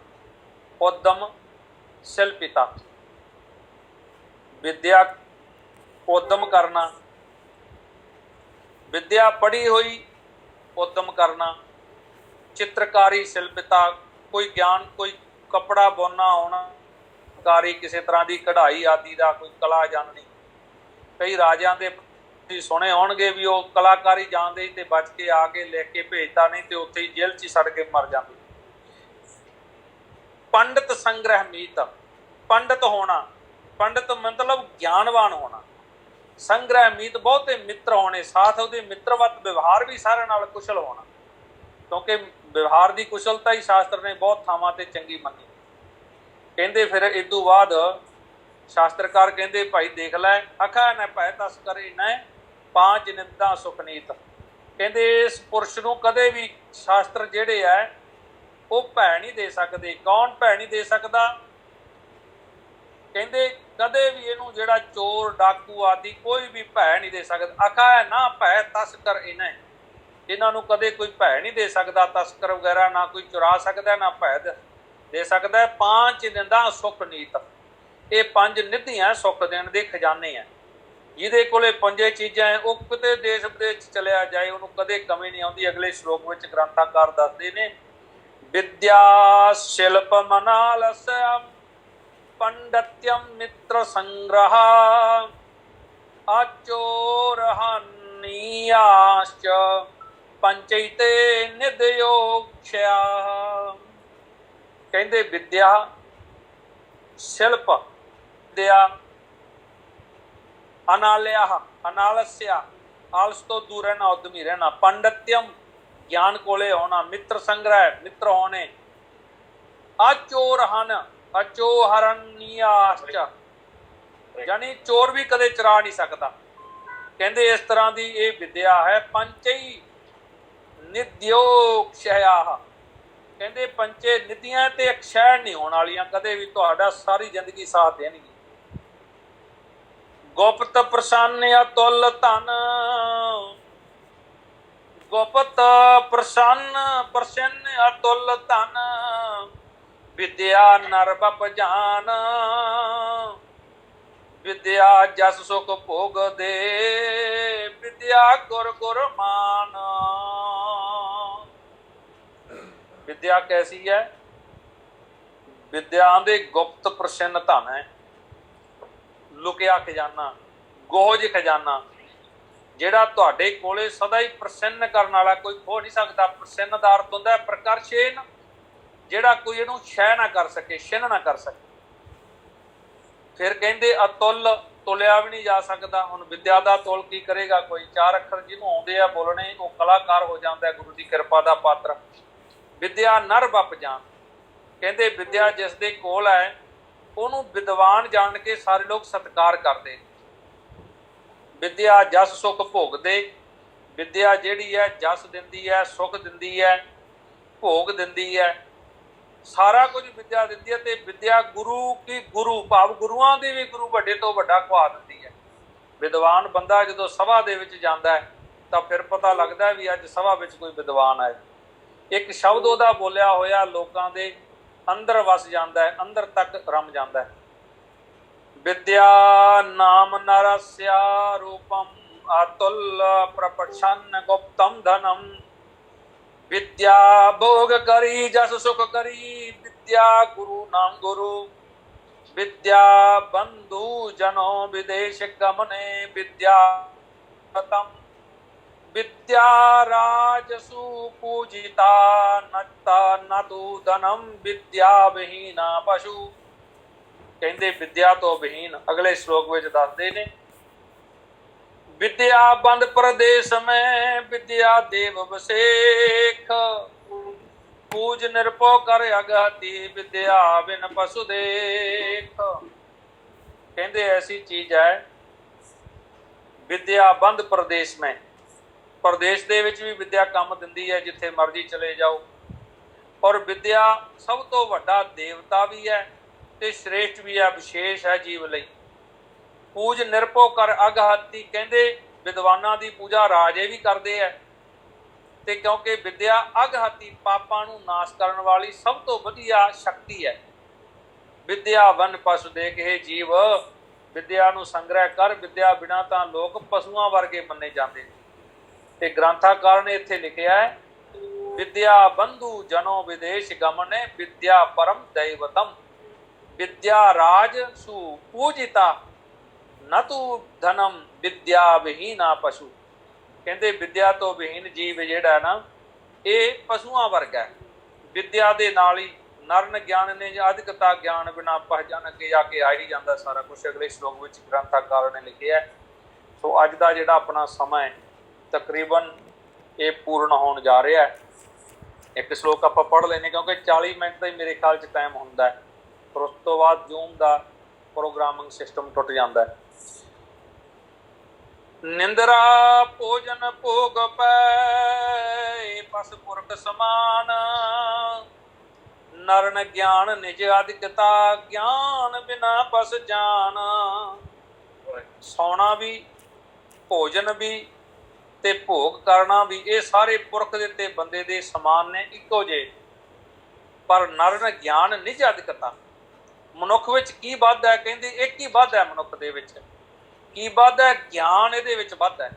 ਉਦਮ ਸਿਲ ਪਿਤਾ, ਵਿਦਿਆ ਉਦਮ ਕਰਨਾ, ਵਿਦਿਆ ਪੜ੍ਹੀ ਹੋਈ ਉਦਮ ਕਰਨਾ, ਚਿੱਤਰਕਾਰੀ ਸ਼ਿਲਪਿਤਾ, ਕੋਈ ਗਿਆਨ, ਕੋਈ ਕੱਪੜਾ ਬੁਣਨਾ ਆਉਣਾ, ਕਾਰੀ ਕਿਸੇ ਤਰ੍ਹਾਂ ਦੀ ਕਢਾਈ ਆਦਿ ਦਾ ਕੋਈ ਕਲਾ ਜਾਣਨੀ। ਕਈ ਰਾਜਿਆਂ ਦੇ ਤੁਸੀਂ ਸੁਣੇ ਹੋਣਗੇ ਵੀ ਉਹ ਕਲਾਕਾਰੀ ਜਾਣਦੇ ਤੇ ਬਚ ਕੇ ਆ ਕੇ ਲਿਖ ਕੇ ਭੇਜਦਾ, ਨਹੀਂ ਤੇ ਉੱਥੇ ਹੀ ਜੇਲ੍ਹ 'ਚ ਸੜ ਕੇ ਮਰ ਜਾਂਦੇ। ਪੰਡਤ ਸੰਗ੍ਰਹਿ ਮੀਤ, ਪੰਡਤ ਹੋਣਾ, ਪੰਡਤ ਮਤਲਬ ਗਿਆਨਵਾਨ ਹੋਣਾ। ਸੰਗ੍ਰਹਿ ਮੀਤ, ਬਹੁਤੇ ਮਿੱਤਰ ਹੋਣੇ, ਸਾਥ ਉਹਦੇ ਮਿੱਤਰਵਤ ਵਿਵਹਾਰ ਵੀ ਸਾਰਿਆਂ ਨਾਲ ਕੁਸ਼ਲ ਹੋਣਾ, ਕਿਉਂਕਿ ਵਿਵਹਾਰ ਦੀ ਕੁਸ਼ਲਤਾ ਹੀ ਸ਼ਾਸਤਰ ਨੇ ਬਹੁਤ ਥਾਵਾਂ ਤੇ ਚੰਗੀ ਮੰਨੀ। ਕਹਿੰਦੇ ਫਿਰ ਇਸ ਤੋਂ ਬਾਅਦ ਸ਼ਾਸਤਰਕਾਰ ਕਹਿੰਦੇ ਭਾਈ ਦੇਖ ਲੈ, ਅਖਾ ਨ ਭੈ ਤਸ ਕਰੇ ਨੈ, ਪਾਂਚ ਨਿੰਦਾ ਸੁਖ ਨੀਤ। ਕਹਿੰਦੇ ਇਸ ਪੁਰਸ਼ ਨੂੰ ਕਦੇ ਵੀ ਸ਼ਾਸਤਰ ਜਿਹੜੇ ਹੈ ਉਹ ਭੈ ਨਹੀਂ ਦੇ ਸਕਦੇ। ਕੌਣ ਭੈ ਨਹੀਂ ਦੇ ਸਕਦਾ? ਕਹਿੰਦੇ ਕਦੇ ਵੀ ਇਹਨੂੰ ਜਿਹੜਾ ਚੋਰ ਡਾਕੂ ਆਦਿ ਕੋਈ ਵੀ ਭੈ ਨਹੀਂ ਦੇ ਸਕਦਾ। ਅਖਾ ਨਾ ਭੈ ਤਸ ਕਰ ਇਨੈ, ਇਹਨਾਂ ਨੂੰ ਕਦੇ ਕੋਈ ਭੈ ਨਹੀਂ ਦੇ ਸਕਦਾ। ਤਸਕਰ ਵਗੈਰਾ ਨਾ ਕੋਈ ਚੁਰਾ ਸਕਦਾ, ਨਾ ਭੈ ਦੇ ਸਕਦਾ। ਪਾਂਚ ਨਿੰਦਾ ਸੁਖ ਨੀਤ, ਇਹ ਪੰਜ ਨਿਧੀਆਂ ਸੁੱਖ ਦੇਣ ਦੇ ਖਜ਼ਾਨੇ ਆ। ਜਿਹਦੇ ਕੋਲੇ ਪੰਜੇ ਚੀਜ਼ਾਂ ਹੈ ਉਹ ਕਿਤੇ ਦੇਸ਼ ਵਿਦੇਸ਼ ਚਲਿਆ ਜਾਏ ਉਹਨੂੰ ਕਦੇ ਕਮੀ ਨਹੀਂ ਆਉਂਦੀ। ਅਗਲੇ ਸ਼ਲੋਕ ਵਿੱਚ ਗ੍ਰੰਥਾਕਾਰ ਦੱਸਦੇ ਨੇ, ਵਿਦਿਆ ਸ਼ਿਲਪ ਮਨਾਲਸਯ, ਪੰਡਤਯਮ ਮਿੱਤਰ ਸੰਗ੍ਰਹ, ਆਚੋਰਹਾਨੀਆಶ್ਚ, ਪੰਚੈਤੇ ਨਿਧਯੋਕਸ਼ਯ। ਕਹਿੰਦੇ ਵਿਦਿਆ, ਸ਼ਿਲਪ, ਵਿਦਿਆ अनाल्या अनालस्या, आलस तो दूर रहना, उद्यमी रहना। पांडित्यम, ज्ञान कोले होना। मित्र संग्रह, मित्र होने। अचोरहन, अचोहरणीयाश्च, यानी चोर भी कदे चुरा नहीं सकता। कहते इस तरह की ये विद्या है। पंचई निध्योक्षया, कहते पंचे निधियां ते अक्षय नहीं होने वालियां, कदे भी तुहाडा सारी जिंदगी साथ देणगी। गुप्त प्रसन्न अतुल धन, गुप्त प्रसन्न अतुल धन, विद्या नर बप जान, विद्या जस सुख भोग दे, विद्या गुर गुर मान। विद्या कैसी है? विद्या दे गुप्त प्रसन्न धन है, लुकिया खजाना, गोज खजाना, ਜਿਹੜਾ ਤੁਹਾਡੇ ਕੋਲੇ ਸਦਾ ਹੀ ਪ੍ਰਸੰਨ ਕਰਨ ਵਾਲਾ, ਕੋਈ ਖੋ ਨਹੀਂ ਸਕਦਾ। ਪ੍ਰਸੰਨ ਦਾ ਅਰਥ ਹੁੰਦਾ ਪ੍ਰਕਰਸ਼ੇਨ, ਜਿਹੜਾ ਕੋਈ ਇਹਨੂੰ ਛੈ ਨਾ ਕਰ ਸਕੇ, ਛਿਨ ਨਾ ਕਰ ਸਕੇ। ਫਿਰ ਕਹਿੰਦੇ ਅਤੁੱਲ, ਤੁਲਿਆ ਵੀ ਨਹੀਂ ਜਾ ਸਕਦਾ। ਹੁਣ ਵਿਦਿਆ ਦਾ ਤੁਲ ਕੀ ਕਰੇਗਾ ਕੋਈ? ਚਾਰ ਅੱਖਰ ਜਿਹਨੂੰ ਆਉਂਦੇ ਆ ਬੋਲਣੇ, ਉਹ ਕਲਾਕਾਰ ਹੋ ਜਾਂਦਾ, ਗੁਰੂ ਦੀ ਕਿਰਪਾ ਦਾ ਪਾਤਰ। ਵਿਦਿਆ ਨਰ ਬਪ ਜਾਣ, ਕਹਿੰਦੇ ਵਿਦਿਆ ਜਿਸ ਦੇ ਕੋਲ ਹੈ ਉਹਨੂੰ ਵਿਦਵਾਨ ਜਾਣ ਕੇ ਸਾਰੇ ਲੋਕ ਸਤਿਕਾਰ ਕਰਦੇ। ਵਿਦਿਆ ਜਸ ਸੁਖ ਭੋਗਦੇ, ਵਿਦਿਆ ਜਿਹੜੀ ਹੈ ਜਸ ਦਿੰਦੀ ਹੈ, ਸੁਖ ਦਿੰਦੀ ਹੈ, ਭੋਗ ਦਿੰਦੀ ਹੈ, ਸਾਰਾ ਕੁਝ ਵਿਦਿਆ ਦਿੰਦੀ ਹੈ। ਤੇ ਵਿਦਿਆ ਗੁਰੂ ਕੀ, ਗੁਰੂ ਭਾਵ ਗੁਰੂਆਂ ਦੇ ਵੀ ਗੁਰੂ ਵੱਡੇ ਤੋਂ ਵੱਡਾ ਖਵਾ ਦਿੰਦੀ ਹੈ। ਵਿਦਵਾਨ ਬੰਦਾ ਜਦੋਂ ਸਭਾ ਦੇ ਵਿੱਚ ਜਾਂਦਾ ਹੈ ਤਾਂ ਫਿਰ ਪਤਾ ਲੱਗਦਾ ਵੀ ਅੱਜ ਸਭਾ ਵਿੱਚ ਕੋਈ ਵਿਦਵਾਨ ਹੈ। ਇੱਕ ਸ਼ਬਦ ਉਹਦਾ ਬੋਲਿਆ ਹੋਇਆ ਲੋਕਾਂ ਦੇ ਅੰਦਰ ਵਸ ਜਾਂਦਾ ਹੈ, ਅੰਦਰ ਤੱਕ ਰਮ ਜਾਂਦਾ ਹੈ। विद्या नाम नरस्या रूपम अतुल प्रप्रछन्न गुप्तम धनम, विद्या भोग करी जस सुख करी, विद्या गुरु नाम गुरु, विद्या बंधु जनो विदेश गमने, विद्या तम विद्या राजसु पूजिता, नत्ता नतु धनम, विद्या विहीना पशु। ਕਹਿੰਦੇ ਵਿਦਿਆ ਤੋਂ ਵਿਹੀਨ ਅਗਲੇ ਸ਼ਲੋਕ ਵਿੱਚ ਦੱਸਦੇ ਨੇ, ਵਿਦਿਆ ਬੰਦ ਪ੍ਰਦੇਸ਼ ਮੈਂ, ਵਿਦਿਆ ਦੇਵ ਵਸੇਖ, ਪੂਜ ਨਿਰਭਉ ਕਰ ਅਗਤੀ, ਵਿਦਿਆ ਬਿਨ ਪਸ਼ੂ ਦੇਖ। ਕਹਿੰਦੇ ਐਸੀ ਚੀਜ਼ ਹੈ ਵਿਦਿਆ ਬੰਦ ਪ੍ਰਦੇਸ਼ ਮੈਂ, ਪ੍ਰਦੇਸ਼ ਦੇ ਵਿੱਚ ਵੀ ਵਿਦਿਆ ਕੰਮ ਦਿੰਦੀ ਹੈ, ਜਿੱਥੇ ਮਰਜ਼ੀ ਚਲੇ ਜਾਓ। ਔਰ ਵਿਦਿਆ ਸਭ ਤੋਂ ਵੱਡਾ ਦੇਵਤਾ ਵੀ ਹੈ ਤੇ ਸ਼੍ਰੇਸ਼ਟ ਵੀ ਹੈ, ਵਿਸ਼ੇਸ਼ ਹੈ ਜੀਵ ਲਈ। ਪੂਜ ਨਿਰਭਉ ਕਰ ਅਗਹਤੀ, ਕਹਿੰਦੇ ਵਿਦਵਾਨਾਂ ਦੀ ਪੂਜਾ ਰਾਜੇ ਵੀ ਕਰਦੇ ਹੈ। ਤੇ ਕਿਉਂਕਿ ਵਿਦਿਆ ਅਗਹਤੀ, ਪਾਪਾਂ ਨੂੰ ਨਾਸ਼ ਕਰਨ ਵਾਲੀ ਸਭ ਤੋਂ ਵਧੀਆ ਸ਼ਕਤੀ ਹੈ। ਵਿਦਿਆ ਵਨ ਪਸ਼ੂ ਦੇਖ, ਇਹ ਜੀਵ ਵਿਦਿਆ ਨੂੰ ਸੰਗ੍ਰਹਿ ਕਰ, ਵਿਦਿਆ ਬਿਨਾਂ ਤਾਂ ਲੋਕ ਪਸ਼ੂਆਂ ਵਰਗੇ ਮੰਨੇ ਜਾਂਦੇ। ਤੇ ਗ੍ਰੰਥਾਕਾਰ ਨੇ ਇੱਥੇ ਲਿਖਿਆ ਹੈ, ਵਿਦਿਆ ਬੰਧੂ ਜਨੋ ਵਿਦੇਸ਼ ਗਮਨੇ, ਵਿਦਿਆ ਪਰਮ ਦੈਵਤਮ, विद्या राज सु पूजिता न तू धनम, विद्या विहीना पशु। कहते विद्या तो विहीन जीव जिहड़ा ना ये पशुआं वर्गा है। विद्या दे नाल ही नरन ज्ञान ने, अधिकता ज्ञान बिना पहचान अगे जाके आ ही जाता सारा कुछ। अगले श्लोक विच ग्रंथकार ने लिखिया है। सो अज दा जिहड़ा अपना समा है तकरीबन ये पूर्ण होने जा रहा है। एक श्लोक आपां पढ़ लेने क्योंकि 40 मिनट का ही मेरे ख्याल च टाइम हुंदा है, पर उस तो बाद जूम का प्रोग्रामिंग सिस्टम टुट जाता है। निंद्रा भोजन भोग पै, पस पुरख समान, नरन ज्ञान निज अधिकता, ज्ञान बिना पस जान। सौना भी, भोजन भी ते भोग करना भी, ये सारे पुरख दिते बंदे दे समान ने, इको जे। पर नरन ज्ञान निज अधिकता, ਮਨੁੱਖ ਵਿੱਚ ਕੀ ਵੱਧਦਾ ਹੈ? ਕਹਿੰਦੇ ਇੱਕ ਹੀ ਵੱਧਦਾ ਮਨੁੱਖ ਦੇ ਵਿੱਚ। ਕੀ ਵੱਧਦਾ? ਗਿਆਨ ਇਹਦੇ ਵਿੱਚ ਵੱਧਦਾ।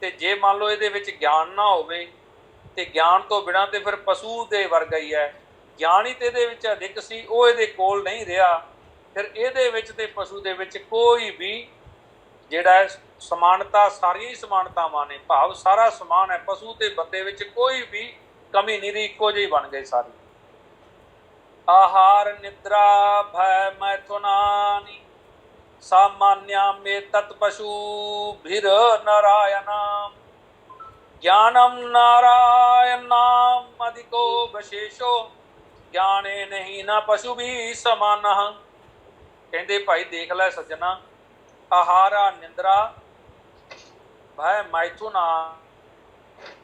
ਤੇ ਜੇ ਮੰਨ ਲਓ ਇਹਦੇ ਵਿੱਚ ਗਿਆਨ ਨਾ ਹੋਵੇ ਤੇ ਗਿਆਨ ਤੋਂ ਬਿਨਾਂ ਤੇ ਫਿਰ ਪਸ਼ੂ ਦੇ ਵਰਗਾ ਹੀ ਹੈ। ਗਿਆਨ ਹੀ ਤੇ ਇਹਦੇ ਵਿੱਚ ਅਧਿਕ ਸੀ, ਉਹ ਇਹਦੇ ਕੋਲ ਨਹੀਂ ਰਿਹਾ। ਫਿਰ ਇਹਦੇ ਵਿੱਚ ਤੇ ਪਸ਼ੂ ਦੇ ਵਿੱਚ ਕੋਈ ਵੀ ਜਿਹੜਾ ਸਮਾਨਤਾ, ਸਾਰੀਆਂ ਹੀ ਸਮਾਨਤਾਵਾਂ ਨੇ, ਭਾਵ ਸਾਰਾ ਸਮਾਨ ਹੈ। ਪਸ਼ੂ ਤੇ ਬੰਦੇ ਵਿੱਚ ਕੋਈ ਵੀ ਕਮੀ ਨਹੀਂ ਰਹੀ, ਇੱਕੋ ਜਿਹੀ ਬਣ ਗਏ ਸਾਰੇ। आहार निद्रा भय मैथुनानि, सामान्याम में तत्पशुभिर नारायणाम ज्ञानम नारायणाम अधिको विशेषो ज्ञाने नहीं ना पशु भी समाना। कहते भाई देख लै सज्जना, आहारा निंद्रा भय मैथुन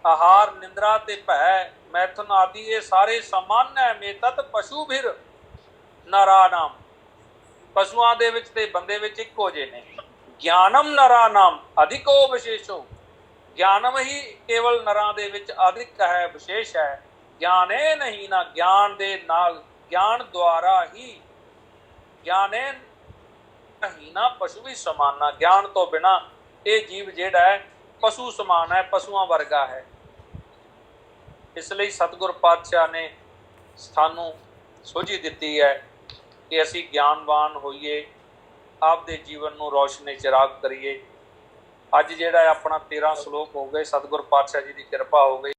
आहार निंद्रा ते भय मैथुन आदि ये सारे सामान्य में तत् पशुभिर नारानाम पशुआं दे विच ते बंदे विच इक्को जे ने। ज्ञानम नरानाम अधिको विशेषो ज्ञानम ही केवल नरां दे विच अधिक है, विशेष है। ज्ञाने नहीं ना ज्ञान दे नाल ज्ञान द्वारा ही ज्ञाने नहीं ना पशु भी समाना। ज्ञान तो बिना ये जीव जेड़ा है पशु समान है, पशुआं वर्गा है। इसलिए सतगुर पातशाह ने सानू सोझी दिती है कि असी ज्ञानवान होइए, आपदे जीवन नूं रोशनी चिराग करिए। अज जिहड़ा अपना 13 श्लोक हो गए, सतगुर पातशाह जी की कृपा हो गई।